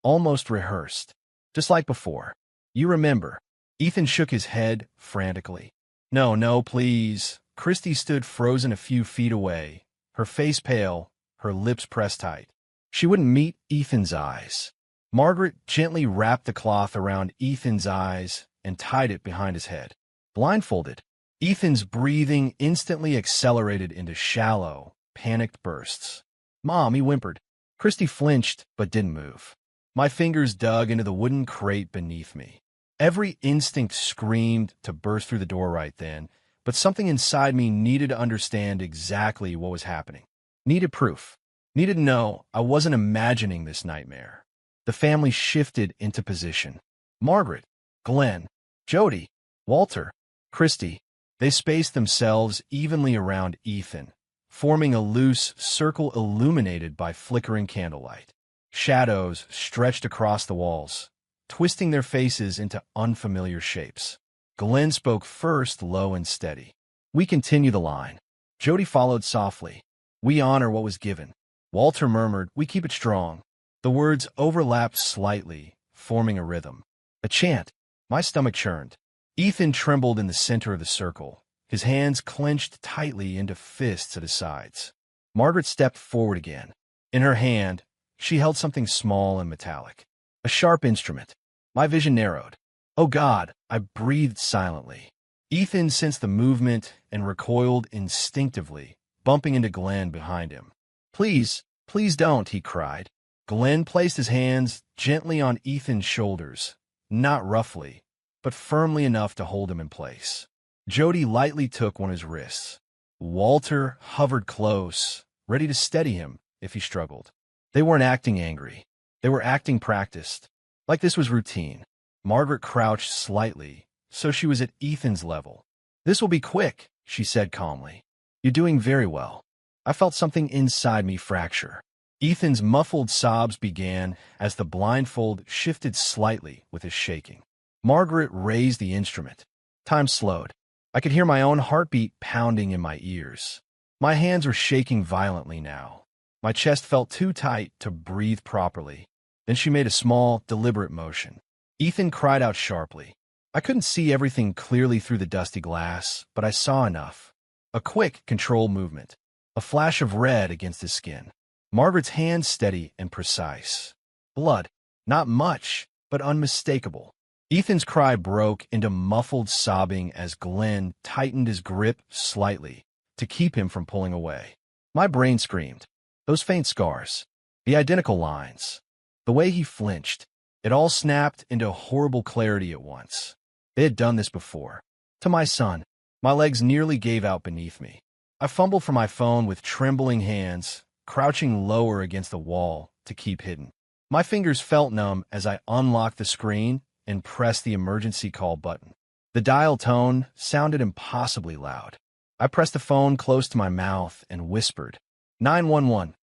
almost rehearsed, just like before. "You remember." Ethan shook his head frantically. "No, no, please." Christy stood frozen a few feet away, her face pale, her lips pressed tight. She wouldn't meet Ethan's eyes. Margaret gently wrapped the cloth around Ethan's eyes and tied it behind his head. Blindfolded, Ethan's breathing instantly accelerated into shallow, panicked bursts. "Mom," he whimpered. Christy flinched but didn't move. My fingers dug into the wooden crate beneath me. Every instinct screamed to burst through the door right then, but something inside me needed to understand exactly what was happening. Needed proof. Needed to know I wasn't imagining this nightmare. The family shifted into position. Margaret, Glenn, Jody, Walter, Christy. They spaced themselves evenly around Ethan, forming a loose circle illuminated by flickering candlelight. Shadows stretched across the walls, twisting their faces into unfamiliar shapes. Glenn spoke first, low and steady. "We continue the line." Jody followed softly. "We honor what was given." Walter murmured, "We keep it strong." The words overlapped slightly, forming a rhythm. A chant. My stomach churned. Ethan trembled in the center of the circle, his hands clenched tightly into fists at his sides. Margaret stepped forward again. In her hand, she held something small and metallic. A sharp instrument. My vision narrowed. "Oh God," I breathed silently. Ethan sensed the movement and recoiled instinctively, bumping into Glenn behind him. "Please, please don't," he cried. Glenn placed his hands gently on Ethan's shoulders, not roughly, but firmly enough to hold him in place. Jody lightly took one of his wrists. Walter hovered close, ready to steady him if he struggled. They weren't acting angry. They were acting practiced, like this was routine. Margaret crouched slightly, so she was at Ethan's level. "This will be quick," she said calmly. "You're doing very well." I felt something inside me fracture. Ethan's muffled sobs began as the blindfold shifted slightly with his shaking. Margaret raised the instrument. Time slowed. I could hear my own heartbeat pounding in my ears. My hands were shaking violently now. My chest felt too tight to breathe properly. Then she made a small, deliberate motion. Ethan cried out sharply. I couldn't see everything clearly through the dusty glass, but I saw enough. A quick, controlled movement. A flash of red against his skin. Margaret's hands steady and precise. Blood. Not much, but unmistakable. Ethan's cry broke into muffled sobbing as Glenn tightened his grip slightly to keep him from pulling away. My brain screamed. Those faint scars. The identical lines. The way he flinched. It all snapped into horrible clarity at once. They had done this before. To my son. My legs nearly gave out beneath me. I fumbled for my phone with trembling hands, crouching lower against the wall to keep hidden. My fingers felt numb as I unlocked the screen and pressed the emergency call button. The dial tone sounded impossibly loud. I pressed the phone close to my mouth and whispered, 911.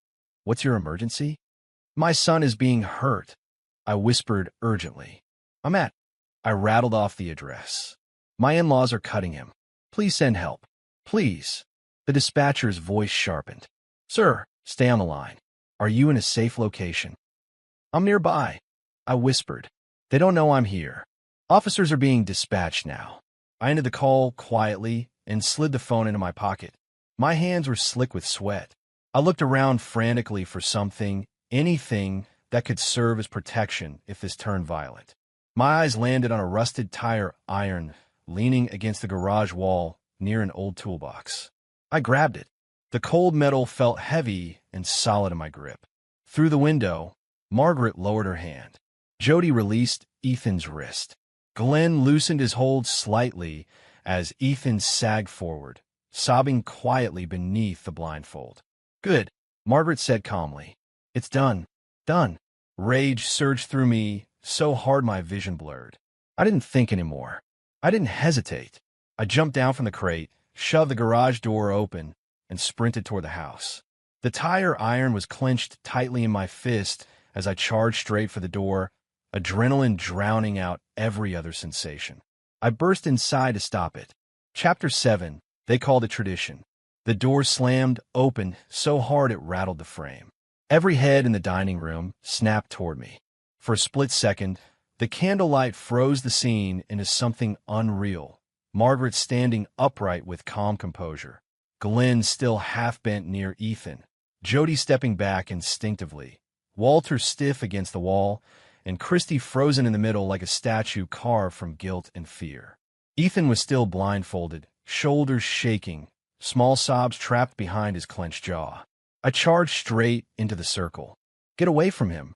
What's your emergency? My son is being hurt, I whispered urgently. I rattled off the address. My in-laws are cutting him. Please send help. Please. The dispatcher's voice sharpened. Sir, stay on the line. Are you in a safe location? I'm nearby, I whispered. They don't know I'm here. Officers are being dispatched now. I ended the call quietly and slid the phone into my pocket. My hands were slick with sweat. I looked around frantically for something, anything that could serve as protection if this turned violent. My eyes landed on a rusted tire iron leaning against the garage wall near an old toolbox. I grabbed it. The cold metal felt heavy and solid in my grip. Through the window, Margaret lowered her hand. Jody released Ethan's wrist. Glenn loosened his hold slightly as Ethan sagged forward, sobbing quietly beneath the blindfold. Good, Margaret said calmly. It's done. Done. Rage surged through me so hard my vision blurred. I didn't think anymore. I didn't hesitate. I jumped down from the crate, shoved the garage door open, and sprinted toward the house. The tire iron was clenched tightly in my fist as I charged straight for the door, adrenaline drowning out every other sensation. I burst inside to stop it. Chapter 7, they called it tradition. The door slammed open so hard it rattled the frame. Every head in the dining room snapped toward me. For a split second, the candlelight froze the scene into something unreal. Margaret standing upright with calm composure. Glenn still half-bent near Ethan. Jody stepping back instinctively. Walter stiff against the wall, and Christy frozen in the middle like a statue carved from guilt and fear. Ethan was still blindfolded, shoulders shaking, small sobs trapped behind his clenched jaw. I charged straight into the circle. Get away from him,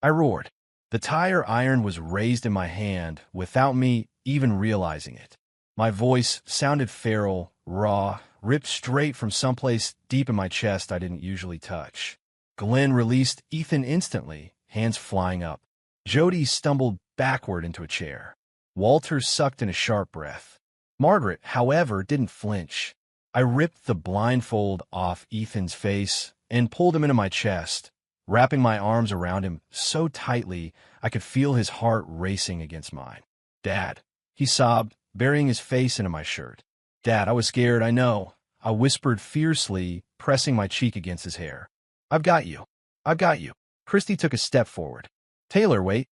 I roared. The tire iron was raised in my hand without me even realizing it. My voice sounded feral, raw, ripped straight from someplace deep in my chest I didn't usually touch. Glenn released Ethan instantly, hands flying up. Jody stumbled backward into a chair. Walter sucked in a sharp breath. Margaret, however, didn't flinch. I ripped the blindfold off Ethan's face and pulled him into my chest, wrapping my arms around him so tightly I could feel his heart racing against mine. Dad, he sobbed, burying his face into my shirt. Dad, I was scared, I know. I whispered fiercely, pressing my cheek against his hair. I've got you. I've got you. Christy took a step forward. Taylor, wait.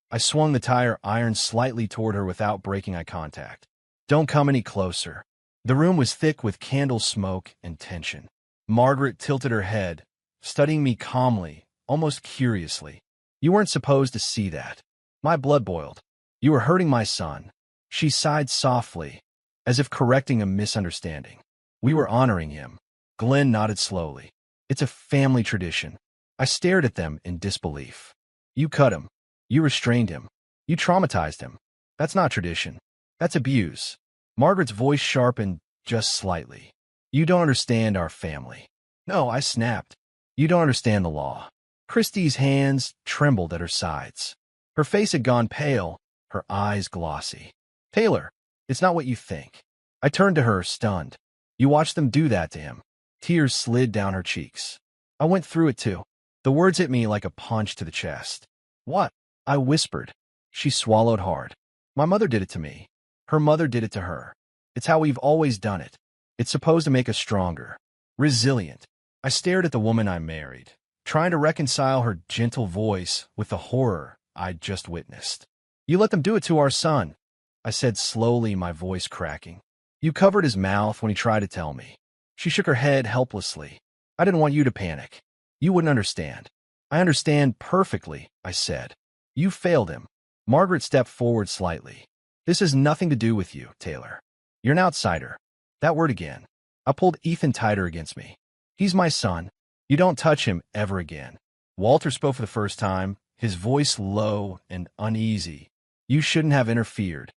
I swung the tire iron slightly toward her without breaking eye contact. Don't come any closer. The room was thick with candle smoke and tension. Margaret tilted her head, studying me calmly, almost curiously. You weren't supposed to see that. My blood boiled. You were hurting my son. She sighed softly, as if correcting a misunderstanding. We were honoring him. Glenn nodded slowly. It's a family tradition. I stared at them in disbelief. You cut him. You restrained him. You traumatized him. That's not tradition. That's abuse. Margaret's voice sharpened just slightly. You don't understand our family. No, I snapped. You don't understand the law. Christy's hands trembled at her sides. Her face had gone pale, her eyes glossy. Taylor, it's not what you think. I turned to her, stunned. You watched them do that to him. Tears slid down her cheeks. I went through it too. The words hit me like a punch to the chest. What? I whispered. She swallowed hard. My mother did it to me. Her mother did it to her. It's how we've always done it. It's supposed to make us stronger, resilient. I stared at the woman I married, trying to reconcile her gentle voice with the horror I'd just witnessed. You let them do it to our son, I said slowly, my voice cracking. You covered his mouth when he tried to tell me. She shook her head helplessly. I didn't want you to panic. You wouldn't understand. I understand perfectly, I said. You failed him. Margaret stepped forward slightly. This has nothing to do with you, Taylor. You're an outsider. That word again. I pulled Ethan tighter against me. He's my son. You don't touch him ever again. Walter spoke for the first time, his voice low and uneasy. You shouldn't have interfered.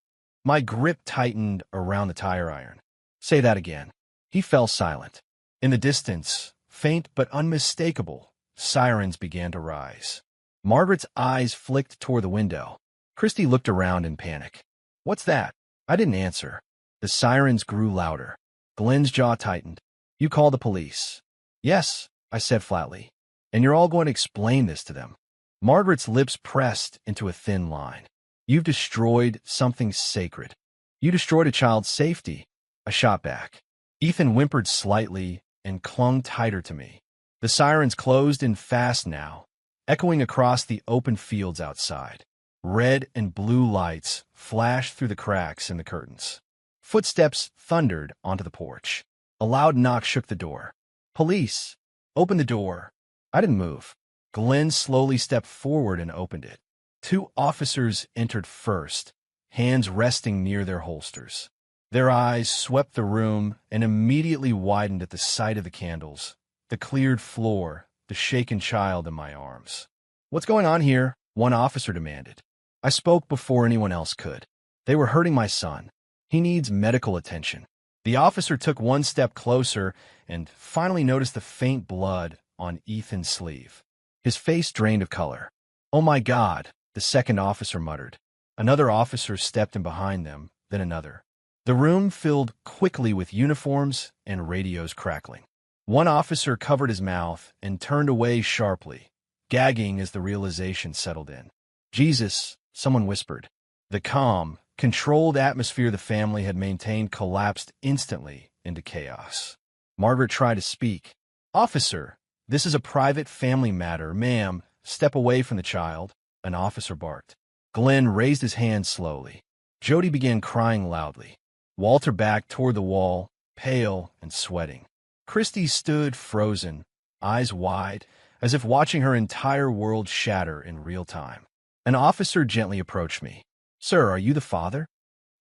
My grip tightened around the tire iron. Say that again. He fell silent. In the distance, faint but unmistakable, sirens began to rise. Margaret's eyes flicked toward the window. Christy looked around in panic. What's that? I didn't answer. The sirens grew louder. Glenn's jaw tightened. You call the police. Yes, I said flatly. And you're all going to explain this to them. Margaret's lips pressed into a thin line. You've destroyed something sacred. You destroyed a child's safety. I shot back. Ethan whimpered slightly and clung tighter to me. The sirens closed in fast now, echoing across the open fields outside. Red and blue lights flashed through the cracks in the curtains. Footsteps thundered onto the porch. A loud knock shook the door. Police! Open the door. I didn't move. Glenn slowly stepped forward and opened it. 2 officers entered first, hands resting near their holsters. Their eyes swept the room and immediately widened at the sight of the candles, the cleared floor, the shaken child in my arms. What's going on here? One officer demanded. I spoke before anyone else could. They were hurting my son. He needs medical attention. The officer took one step closer and finally noticed the faint blood on Ethan's sleeve. His face drained of color. Oh my God, the second officer muttered. Another officer stepped in behind them, then another. The room filled quickly with uniforms and radios crackling. One officer covered his mouth and turned away sharply, gagging as the realization settled in. Jesus, someone whispered. The calm, controlled atmosphere the family had maintained collapsed instantly into chaos. Margaret tried to speak. Officer, this is a private family matter. Ma'am, step away from the child, an officer barked. Glenn raised his hand slowly. Jody began crying loudly. Walter backed toward the wall, pale and sweating. Christy stood frozen, eyes wide, as if watching her entire world shatter in real time. An officer gently approached me. Sir, are you the father?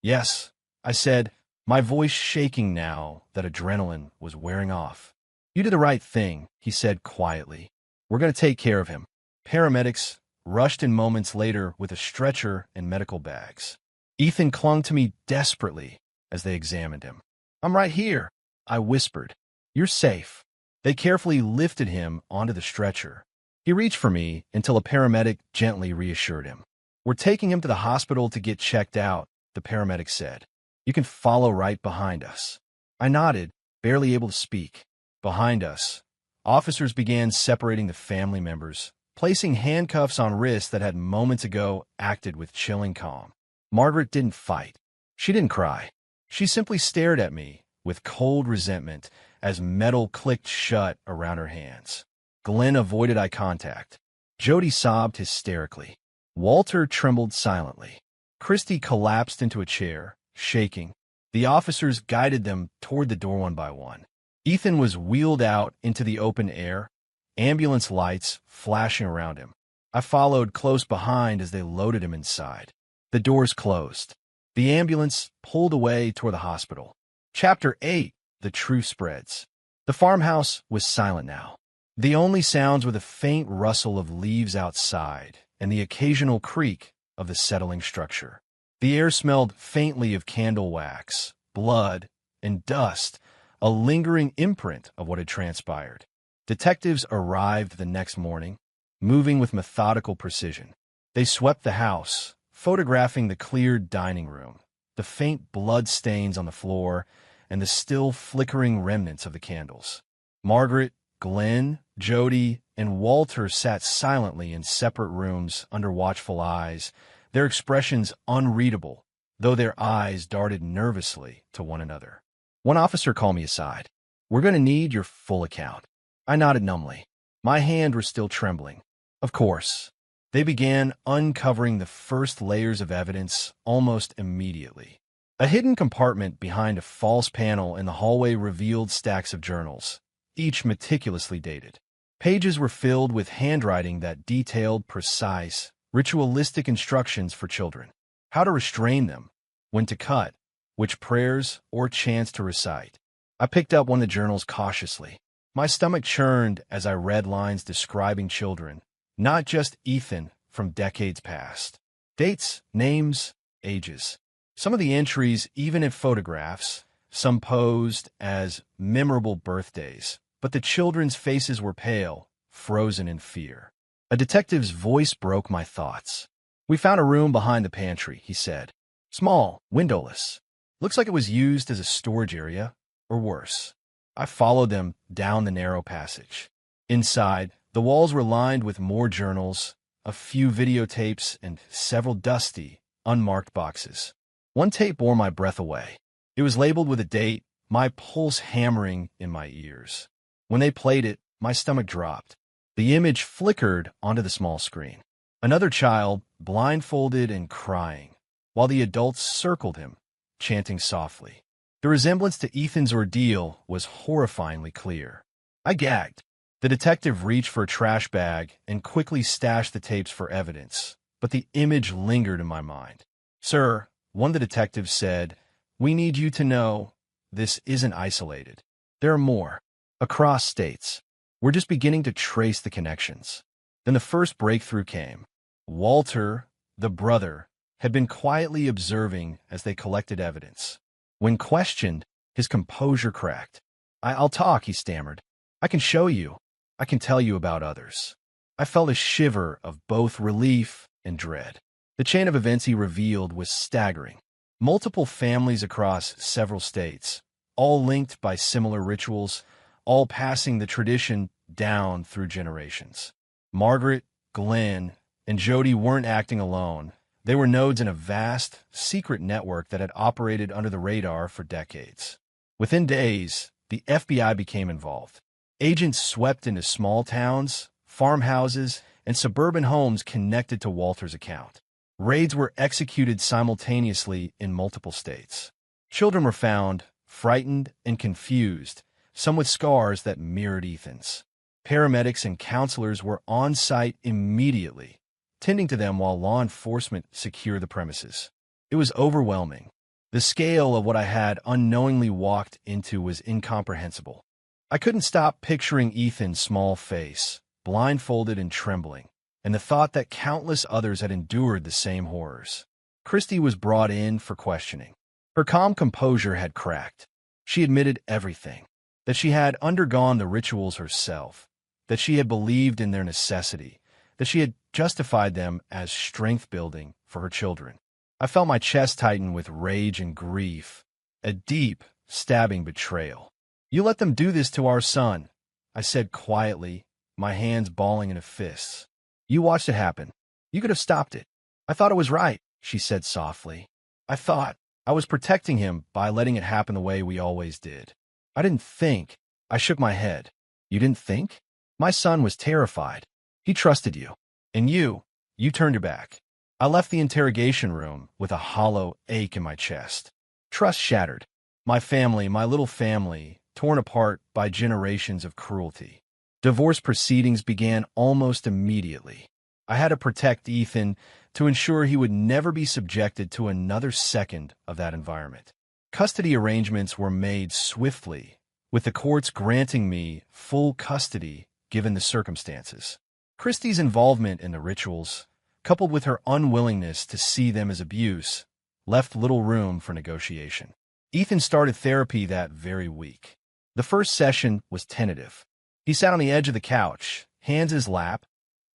Yes, I said, my voice shaking now that adrenaline was wearing off. You did the right thing, he said quietly. We're going to take care of him. Paramedics rushed in moments later with a stretcher and medical bags. Ethan clung to me desperately as they examined him. I'm right here, I whispered. You're safe. They carefully lifted him onto the stretcher. He reached for me until a paramedic gently reassured him. We're taking him to the hospital to get checked out, the paramedic said. You can follow right behind us. I nodded, barely able to speak. Behind us, officers began separating the family members, placing handcuffs on wrists that had moments ago acted with chilling calm. Margaret didn't fight. She didn't cry. She simply stared at me with cold resentment as metal clicked shut around her hands. Glenn avoided eye contact. Jody sobbed hysterically. Walter trembled silently. Christy collapsed into a chair, shaking. The officers guided them toward the door one by one. Ethan was wheeled out into the open air, ambulance lights flashing around him. I followed close behind as they loaded him inside. The doors closed. The ambulance pulled away toward the hospital. Chapter 8. The Truth Spreads. The farmhouse was silent now. The only sounds were the faint rustle of leaves outside and the occasional creak of the settling structure. The air smelled faintly of candle wax, blood, and dust, a lingering imprint of what had transpired. Detectives arrived the next morning, moving with methodical precision. They swept the house, photographing the cleared dining room, the faint blood stains on the floor, and the still flickering remnants of the candles. Margaret, Glenn, Jody, and Walter sat silently in separate rooms under watchful eyes, their expressions unreadable, though their eyes darted nervously to one another. One officer called me aside. We're going to need your full account. I nodded numbly. My hands were still trembling. Of course. They began uncovering the first layers of evidence almost immediately. A hidden compartment behind a false panel in the hallway revealed stacks of journals, each meticulously dated. Pages were filled with handwriting that detailed precise, ritualistic instructions for children. How to restrain them, when to cut, which prayers or chants to recite. I picked up one of the journals cautiously. My stomach churned as I read lines describing children, not just Ethan from decades past. Dates, names, ages. Some of the entries even had photographs, Some posed as memorable birthdays, but the children's faces were pale, frozen in fear. A detective's voice broke my thoughts. "We found a room behind the pantry," he said. "Small, windowless. Looks like it was used as a storage area, or worse." I followed them down the narrow passage. Inside, the walls were lined with more journals, a few videotapes, and several dusty, unmarked boxes. One tape bore my breath away. It was labeled with a date, my pulse hammering in my ears. When they played it, my stomach dropped. The image flickered onto the small screen. Another child, blindfolded and crying, while the adults circled him, chanting softly. The resemblance to Ethan's ordeal was horrifyingly clear. I gagged. The detective reached for a trash bag and quickly stashed the tapes for evidence, but the image lingered in my mind. "Sir," one of the detectives said, "we need you to know this isn't isolated. There are more. Across states. We're just beginning to trace the connections." Then the first breakthrough came. Walter, the brother, had been quietly observing as they collected evidence. When questioned, his composure cracked. I'll talk," he stammered. "I can show you. I can tell you about others." I felt a shiver of both relief and dread. The chain of events he revealed was staggering. Multiple families across several states, all linked by similar rituals, all passing the tradition down through generations. Margaret, Glenn, and Jody weren't acting alone. They were nodes in a vast, secret network that had operated under the radar for decades. Within days, the FBI became involved. Agents swept into small towns, farmhouses, and suburban homes connected to Walter's account. Raids were executed simultaneously in multiple states. Children were found, frightened and confused, some with scars that mirrored Ethan's. Paramedics and counselors were on site immediately, tending to them while law enforcement secured the premises. It was overwhelming. The scale of what I had unknowingly walked into was incomprehensible. I couldn't stop picturing Ethan's small face, blindfolded and trembling, and the thought that countless others had endured the same horrors. Christy was brought in for questioning. Her calm composure had cracked. She admitted everything, that she had undergone the rituals herself, that she had believed in their necessity, that she had justified them as strength-building for her children. I felt my chest tighten with rage and grief, a deep, stabbing betrayal. "You let them do this to our son," I said quietly, my hands balling into fists. "You watched it happen. You could have stopped it." "I thought it was right," she said softly. "I thought I was protecting him by letting it happen the way we always did. I didn't think." I shook my head. "You didn't think? My son was terrified. He trusted you. And you turned your back." I left the interrogation room with a hollow ache in my chest. Trust shattered. My family, my little family, torn apart by generations of cruelty. Divorce proceedings began almost immediately. I had to protect Ethan to ensure he would never be subjected to another second of that environment. Custody arrangements were made swiftly, with the courts granting me full custody given the circumstances. Christie's involvement in the rituals, coupled with her unwillingness to see them as abuse, left little room for negotiation. Ethan started therapy that very week. The first session was tentative. He sat on the edge of the couch, hands in his lap,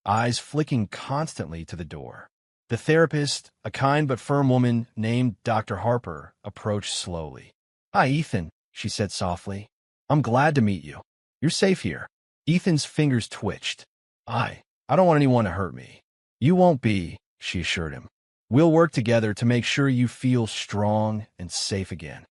eyes flicking constantly to the door. The therapist, a kind but firm woman named Dr. Harper, approached slowly. "Hi, Ethan," she said softly. "I'm glad to meet you. You're safe here." Ethan's fingers twitched. I don't want anyone to hurt me." "You won't be," she assured him. "We'll work together to make sure you feel strong and safe again."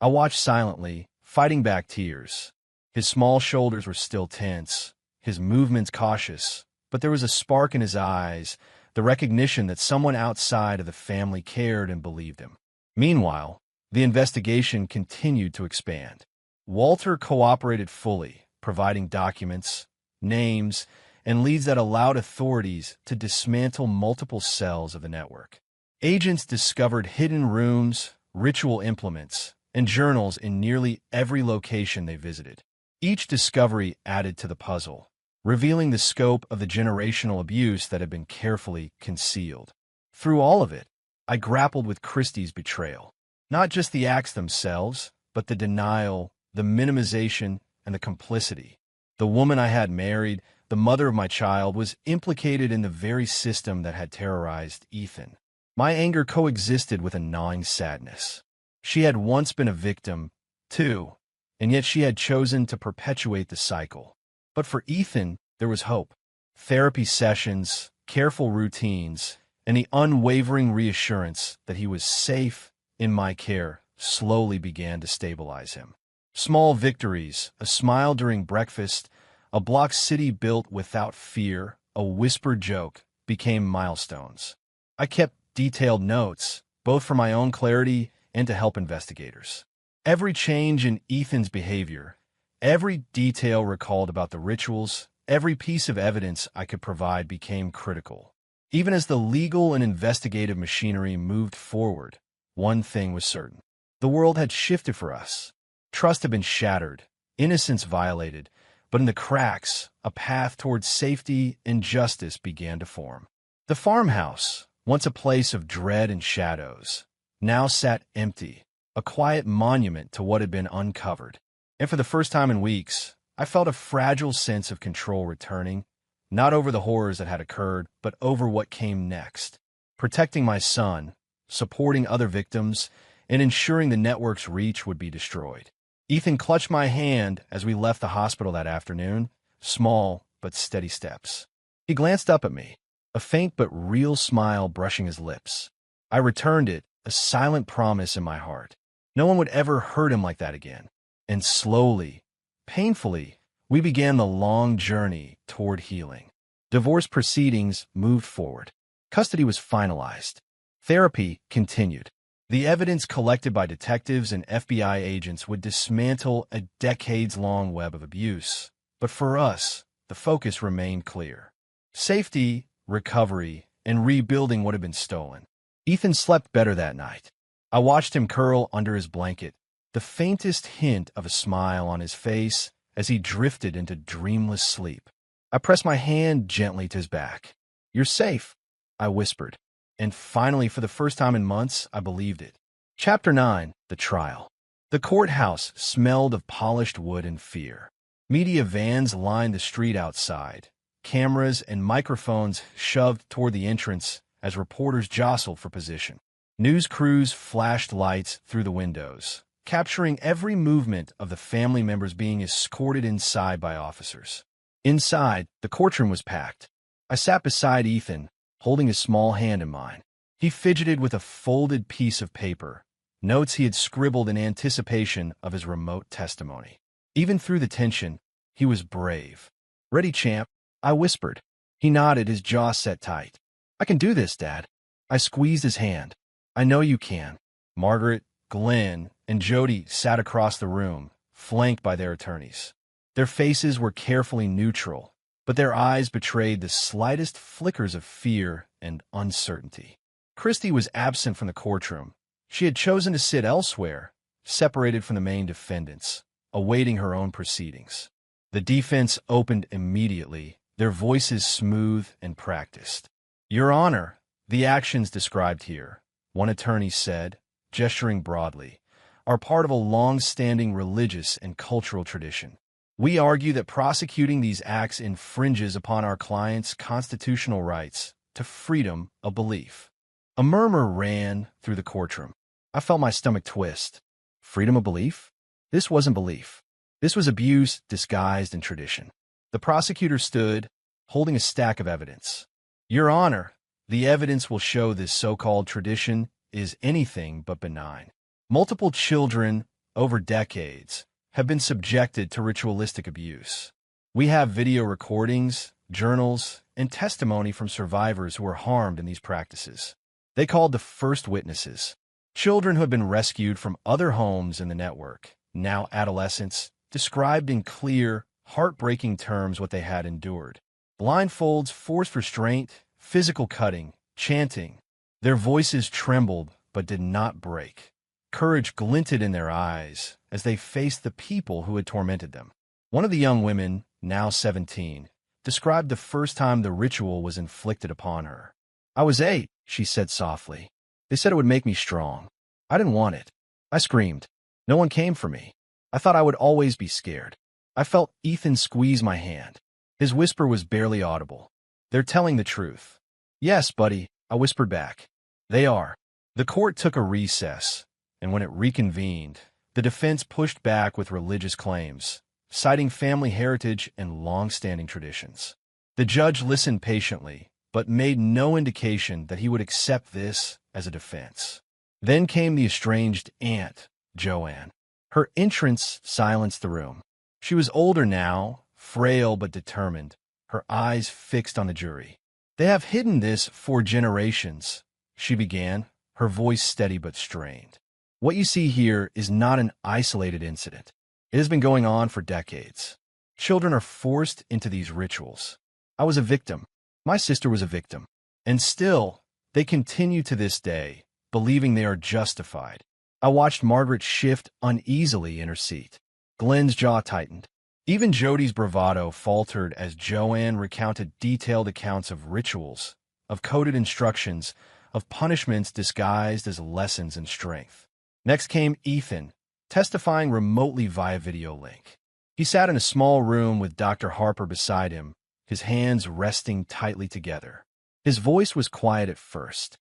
I watched silently, fighting back tears. His small shoulders were still tense, his movements cautious, but there was a spark in his eyes, the recognition that someone outside of the family cared and believed him. Meanwhile, the investigation continued to expand. Walter cooperated fully, providing documents, names, and leads that allowed authorities to dismantle multiple cells of the network. Agents discovered hidden rooms, ritual implements, and journals in nearly every location they visited. Each discovery added to the puzzle, revealing the scope of the generational abuse that had been carefully concealed. Through all of it, I grappled with Christie's betrayal. Not just the acts themselves, but the denial, the minimization, and the complicity. The woman I had married, the mother of my child, was implicated in the very system that had terrorized Ethan. My anger coexisted with a gnawing sadness. She had once been a victim, too, and yet she had chosen to perpetuate the cycle. But for Ethan, there was hope. Therapy sessions, careful routines, and the unwavering reassurance that he was safe in my care slowly began to stabilize him. Small victories, a smile during breakfast, a block city built without fear, a whispered joke, became milestones. I kept detailed notes, both for my own clarity and to help investigators. Every change in Ethan's behavior, every detail recalled about the rituals, every piece of evidence I could provide became critical. Even as the legal and investigative machinery moved forward, one thing was certain. The world had shifted for us. Trust had been shattered, innocence violated, but in the cracks, a path towards safety and justice began to form. The farmhouse, once a place of dread and shadows, now sat empty, a quiet monument to what had been uncovered. And for the first time in weeks, I felt a fragile sense of control returning, not over the horrors that had occurred, but over what came next. Protecting my son, supporting other victims, and ensuring the network's reach would be destroyed. Ethan clutched my hand as we left the hospital that afternoon, small but steady steps. He glanced up at me, a faint but real smile brushing his lips. I returned it, a silent promise in my heart. No one would ever hurt him like that again. And slowly, painfully, we began the long journey toward healing. Divorce proceedings moved forward. Custody was finalized. Therapy continued. The evidence collected by detectives and FBI agents would dismantle a decades-long web of abuse. But for us, the focus remained clear. Safety, recovery, and rebuilding what had been stolen. Ethan slept better that night. I watched him curl under his blanket, the faintest hint of a smile on his face as he drifted into dreamless sleep. I pressed my hand gently to his back. "You're safe," I whispered. And finally, for the first time in months, I believed it. Chapter 9. The Trial. The courthouse smelled of polished wood and fear. Media vans lined the street outside, cameras and microphones shoved toward the entrance as reporters jostled for position. News crews flashed lights through the windows, capturing every movement of the family members being escorted inside by officers. Inside, the courtroom was packed. I sat beside Ethan, holding his small hand in mine. He fidgeted with a folded piece of paper, notes he had scribbled in anticipation of his remote testimony. Even through the tension, he was brave. "Ready, champ," I whispered. He nodded, his jaw set tight. "I can do this, Dad." I squeezed his hand. "I know you can." Margaret, Glenn, and Jody sat across the room, flanked by their attorneys. Their faces were carefully neutral, but their eyes betrayed the slightest flickers of fear and uncertainty. Christy was absent from the courtroom. She had chosen to sit elsewhere, separated from the main defendants, awaiting her own proceedings. The defense opened immediately, their voices smooth and practiced. "Your Honor, the actions described here," one attorney said, gesturing broadly, "are part of a long-standing religious and cultural tradition. We argue that prosecuting these acts infringes upon our client's constitutional rights to freedom of belief." A murmur ran through the courtroom. I felt my stomach twist. Freedom of belief? This wasn't belief. This was abuse disguised in tradition. The prosecutor stood, holding a stack of evidence. "Your Honor, the evidence will show this so-called tradition is anything but benign. Multiple children, over decades, have been subjected to ritualistic abuse. We have video recordings, journals, and testimony from survivors who were harmed in these practices." They called the first witnesses. Children who had been rescued from other homes in the network, now adolescents, described in clear, heartbreaking terms what they had endured. Blindfolds, forced restraint, physical cutting, chanting. Their voices trembled but did not break. Courage glinted in their eyes as they faced the people who had tormented them. One of the young women, now 17, described the first time the ritual was inflicted upon her. "I was 8, she said softly. "They said it would make me strong. I didn't want it. I screamed. No one came for me. I thought I would always be scared. I felt Ethan squeeze my hand. His whisper was barely audible. They're telling the truth. Yes, buddy, I whispered back. They are. The court took a recess, and when it reconvened, the defense pushed back with religious claims, citing family heritage and long-standing traditions. The judge listened patiently, but made no indication that he would accept this as a defense. Then came the estranged aunt, Joanne. Her entrance silenced the room. She was older now, frail but determined, her eyes fixed on the jury. They have hidden this for generations, she began, her voice steady but strained. What you see here is not an isolated incident. It has been going on for decades. Children are forced into these rituals. I was a victim. My sister was a victim. And still, they continue to this day, believing they are justified. I watched Margaret shift uneasily in her seat. Glenn's jaw tightened. Even Jody's bravado faltered as Joanne recounted detailed accounts of rituals, of coded instructions, of punishments disguised as lessons in strength. Next came Ethan, testifying remotely via video link. He sat in a small room with Dr. Harper beside him, his hands resting tightly together. His voice was quiet at first.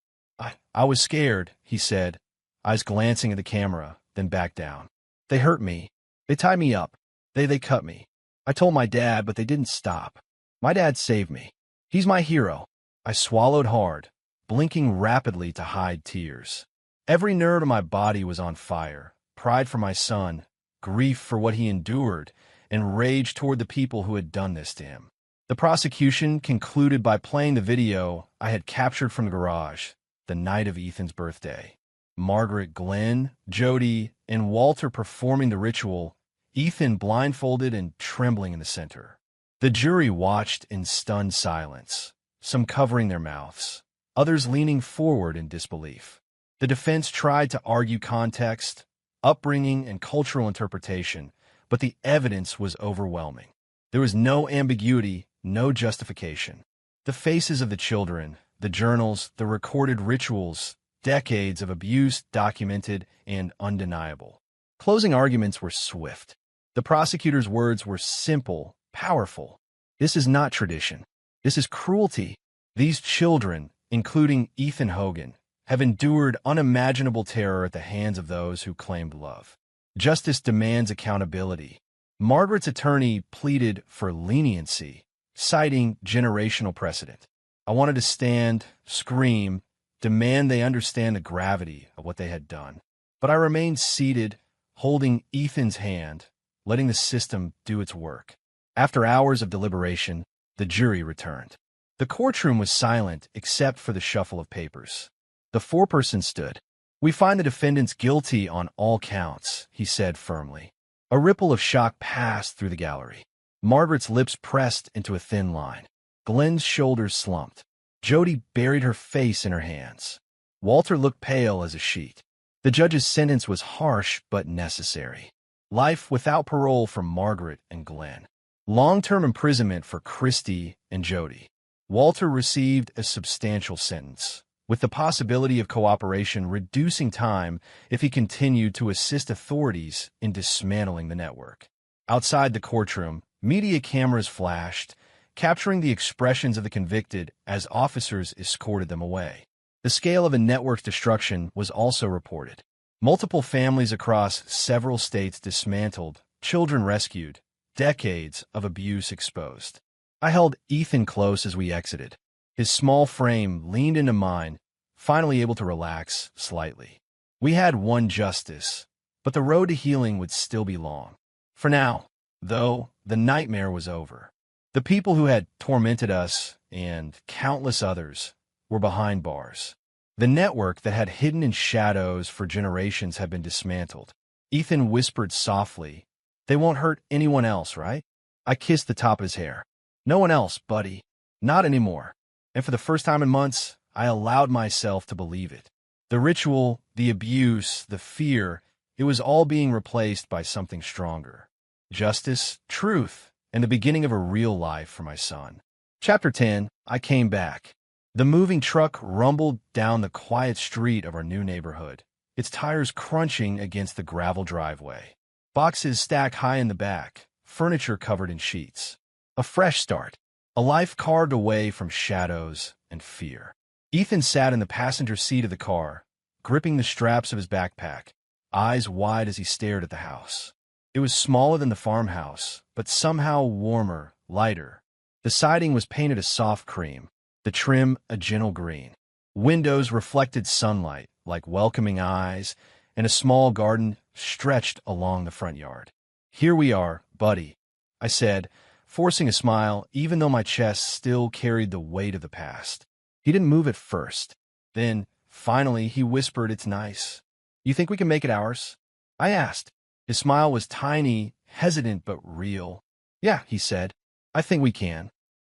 I was scared, he said, eyes glancing at the camera, then back down. They hurt me. They tied me up. They cut me. I told my dad, but they didn't stop. My dad saved me. He's my hero. I swallowed hard, blinking rapidly to hide tears. Every nerve in my body was on fire. Pride for my son, grief for what he endured, and rage toward the people who had done this to him. The prosecution concluded by playing the video I had captured from the garage the night of Ethan's birthday. Margaret, Glenn, Jody, and Walter performing the ritual, Ethan blindfolded and trembling in the center. The jury watched in stunned silence, some covering their mouths, others leaning forward in disbelief. The defense tried to argue context, upbringing, and cultural interpretation, but the evidence was overwhelming. There was no ambiguity, no justification. The faces of the children, the journals, the recorded rituals, decades of abuse documented and undeniable. Closing arguments were swift. The prosecutor's words were simple, powerful. This is not tradition. This is cruelty. These children, including Ethan Hogan, have endured unimaginable terror at the hands of those who claimed love. Justice demands accountability. Margaret's attorney pleaded for leniency, citing generational precedent. I wanted to stand, scream, demand they understand the gravity of what they had done. But I remained seated, holding Ethan's hand, letting the system do its work. After hours of deliberation, the jury returned. The courtroom was silent except for the shuffle of papers. The foreperson stood. "We find the defendants guilty on all counts," he said firmly. A ripple of shock passed through the gallery. Margaret's lips pressed into a thin line. Glenn's shoulders slumped. Jody buried her face in her hands. Walter looked pale as a sheet. The judge's sentence was harsh but necessary. Life without parole for Margaret and Glenn. Long-term imprisonment for Christy and Jody. Walter received a substantial sentence, with the possibility of cooperation reducing time if he continued to assist authorities in dismantling the network. Outside the courtroom, media cameras flashed, capturing the expressions of the convicted as officers escorted them away. The scale of the network's destruction was also reported. Multiple families across several states dismantled, children rescued, decades of abuse exposed. I held Ethan close as we exited. His small frame leaned into mine, finally able to relax slightly. We had won justice, but the road to healing would still be long. For now, though, the nightmare was over. The people who had tormented us, and countless others, were behind bars. The network that had hidden in shadows for generations had been dismantled. Ethan whispered softly, "They won't hurt anyone else, right?" I kissed the top of his hair. "No one else, buddy. Not anymore." And for the first time in months, I allowed myself to believe it. The ritual, the abuse, the fear, it was all being replaced by something stronger. Justice, truth, and the beginning of a real life for my son. Chapter 10, I came back. The moving truck rumbled down the quiet street of our new neighborhood, its tires crunching against the gravel driveway. Boxes stacked high in the back, furniture covered in sheets. A fresh start. A life carved away from shadows and fear. Ethan sat in the passenger seat of the car, gripping the straps of his backpack, eyes wide as he stared at the house. It was smaller than the farmhouse, but somehow warmer, lighter. The siding was painted a soft cream, the trim a gentle green. Windows reflected sunlight like welcoming eyes, and a small garden stretched along the front yard. "Here we are, buddy," I said, forcing a smile even though my chest still carried the weight of the past. He didn't move at first. Then, finally, he whispered, "It's nice. You think we can make it ours?" I asked. His smile was tiny, hesitant but real. "Yeah," he said. "I think we can."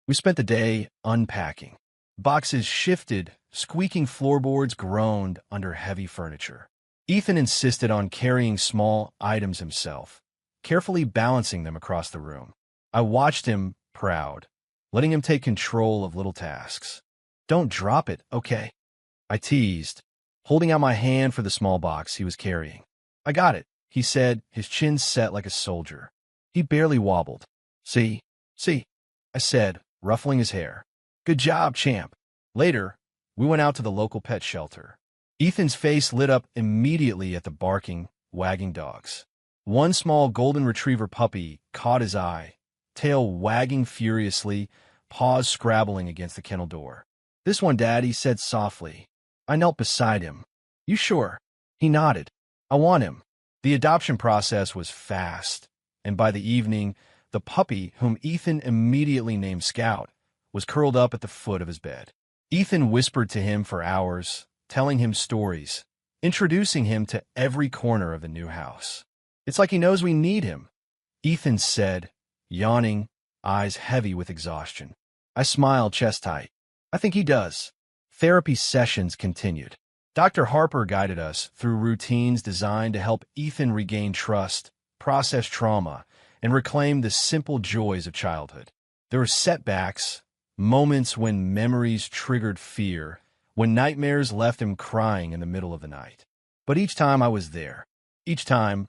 We spent the day unpacking. Boxes shifted, squeaking floorboards groaned under heavy furniture. Ethan insisted on carrying small items himself, carefully balancing them across the room. I watched him, proud, letting him take control of little tasks. "Don't drop it, okay?" I teased, holding out my hand for the small box he was carrying. "I got it," he said, his chin set like a soldier. He barely wobbled. See, I said, ruffling his hair. "Good job, champ." Later, we went out to the local pet shelter. Ethan's face lit up immediately at the barking, wagging dogs. One small golden retriever puppy caught his eye, tail wagging furiously, paws scrabbling against the kennel door. "This one, Dad," he said softly. I knelt beside him. "You sure?" He nodded. "I want him." The adoption process was fast, and by the evening, the puppy, whom Ethan immediately named Scout, was curled up at the foot of his bed. Ethan whispered to him for hours, telling him stories, introducing him to every corner of the new house. "It's like he knows we need him," Ethan said, yawning, eyes heavy with exhaustion. I smiled, chest tight. "I think he does." Therapy sessions continued. Dr. Harper guided us through routines designed to help Ethan regain trust, process trauma, and reclaim the simple joys of childhood. There were setbacks, moments when memories triggered fear, when nightmares left him crying in the middle of the night. But each time I was there. Each time,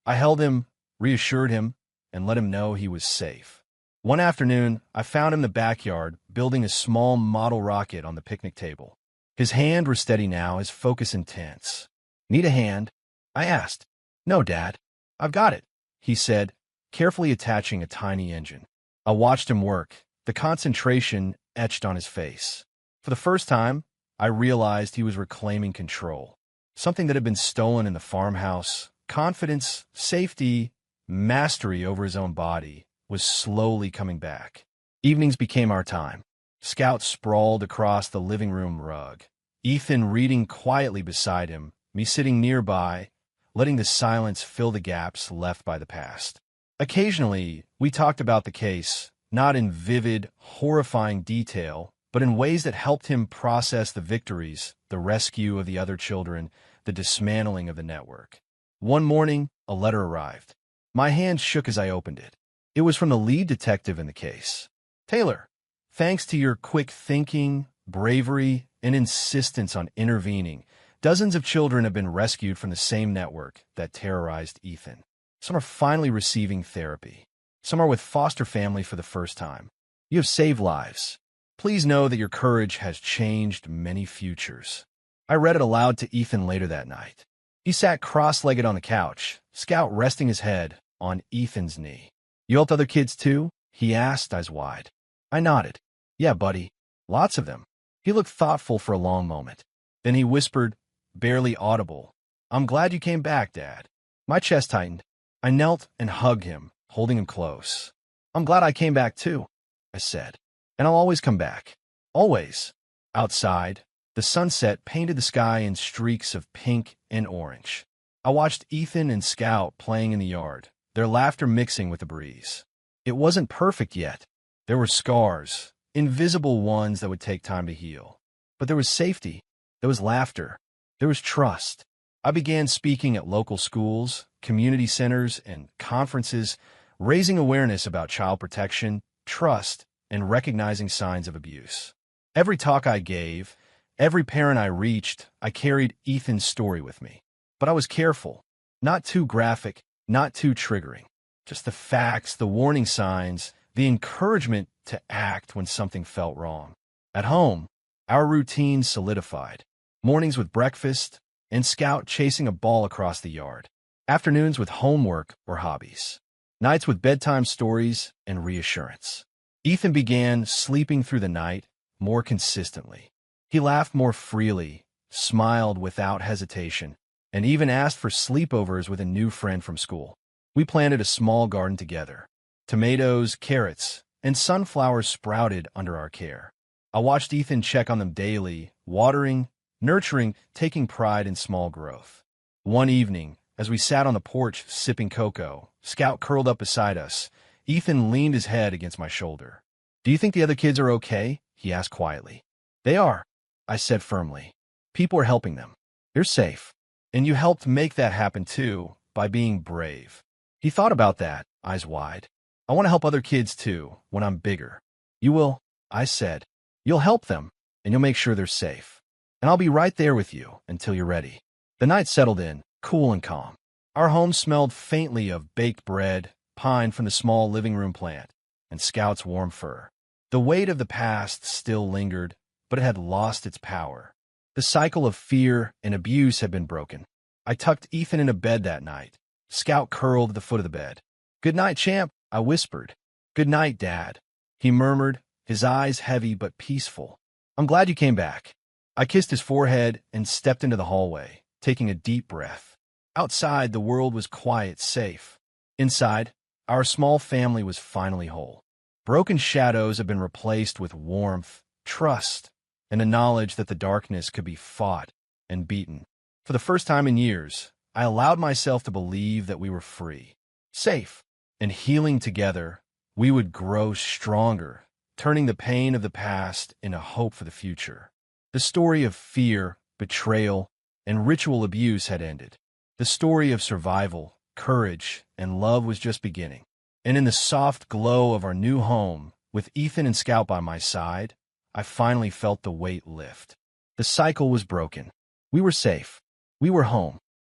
I held him, reassured him, and let him know he was safe. One afternoon, I found him in the backyard, building a small model rocket on the picnic table. His hand was steady now, his focus intense. "Need a hand?" I asked. "No, Dad. I've got it," he said, carefully attaching a tiny engine. I watched him work, the concentration etched on his face. For the first time, I realized he was reclaiming control. Something that had been stolen in the farmhouse, confidence, safety, mastery over his own body, was slowly coming back. Evenings became our time. Scout sprawled across the living room rug, Ethan reading quietly beside him, me sitting nearby, letting the silence fill the gaps left by the past. Occasionally, we talked about the case, not in vivid, horrifying detail, but in ways that helped him process the victories, the rescue of the other children, the dismantling of the network. One morning, a letter arrived. My hand shook as I opened it. It was from the lead detective in the case. "Taylor, thanks to your quick thinking, bravery, and insistence on intervening, dozens of children have been rescued from the same network that terrorized Ethan. Some are finally receiving therapy. Some are with foster family for the first time. You have saved lives. Please know that your courage has changed many futures." I read it aloud to Ethan later that night. He sat cross-legged on the couch, Scout resting his head on Ethan's knee. "You helped other kids too?" he asked, eyes wide. I nodded. "Yeah, buddy. Lots of them." He looked thoughtful for a long moment. Then he whispered, barely audible, "I'm glad you came back, Dad." My chest tightened. I knelt and hugged him, holding him close. "I'm glad I came back too," I said. "And I'll always come back. Always." Outside, the sunset painted the sky in streaks of pink and orange. I watched Ethan and Scout playing in the yard, their laughter mixing with the breeze. It wasn't perfect yet. There were scars, invisible ones that would take time to heal. But there was safety. There was laughter. There was trust. I began speaking at local schools, community centers, and conferences, raising awareness about child protection, trust, and recognizing signs of abuse. Every talk I gave, every parent I reached, I carried Ethan's story with me. But I was careful. Not too graphic, not too triggering. Just the facts, the warning signs, the encouragement to act when something felt wrong. At home, our routine solidified. Mornings with breakfast, and Scout chasing a ball across the yard. Afternoons with homework or hobbies. Nights with bedtime stories and reassurance. Ethan began sleeping through the night more consistently. He laughed more freely, smiled without hesitation, and even asked for sleepovers with a new friend from school. We planted a small garden together. Tomatoes, carrots, and sunflowers sprouted under our care. I watched Ethan check on them daily, watering, nurturing, taking pride in small growth. One evening, as we sat on the porch sipping cocoa, Scout curled up beside us. Ethan leaned his head against my shoulder. "Do you think the other kids are okay?" he asked quietly. "They are," I said firmly. "People are helping them. They're safe. And you helped make that happen too, by being brave." He thought about that, eyes wide. "I want to help other kids too, when I'm bigger." "You will," I said. "You'll help them, and you'll make sure they're safe. And I'll be right there with you until you're ready." The night settled in, cool and calm. Our home smelled faintly of baked bread, pine from the small living room plant, and Scout's warm fur. The weight of the past still lingered, but it had lost its power. The cycle of fear and abuse had been broken. I tucked Ethan into bed that night. Scout curled at the foot of the bed. "Good night, champ," I whispered. "Good night, Dad," he murmured, his eyes heavy but peaceful. "I'm glad you came back." I kissed his forehead and stepped into the hallway, taking a deep breath. Outside, the world was quiet, safe. Inside, our small family was finally whole. Broken shadows had been replaced with warmth, trust, and a knowledge that the darkness could be fought and beaten. For the first time in years, I allowed myself to believe that we were free, safe, and healing together. We would grow stronger, turning the pain of the past into hope for the future. The story of fear, betrayal, and ritual abuse had ended. The story of survival, courage, and love was just beginning. And in the soft glow of our new home, with Ethan and Scout by my side, I finally felt the weight lift. The cycle was broken. We were safe. We were home.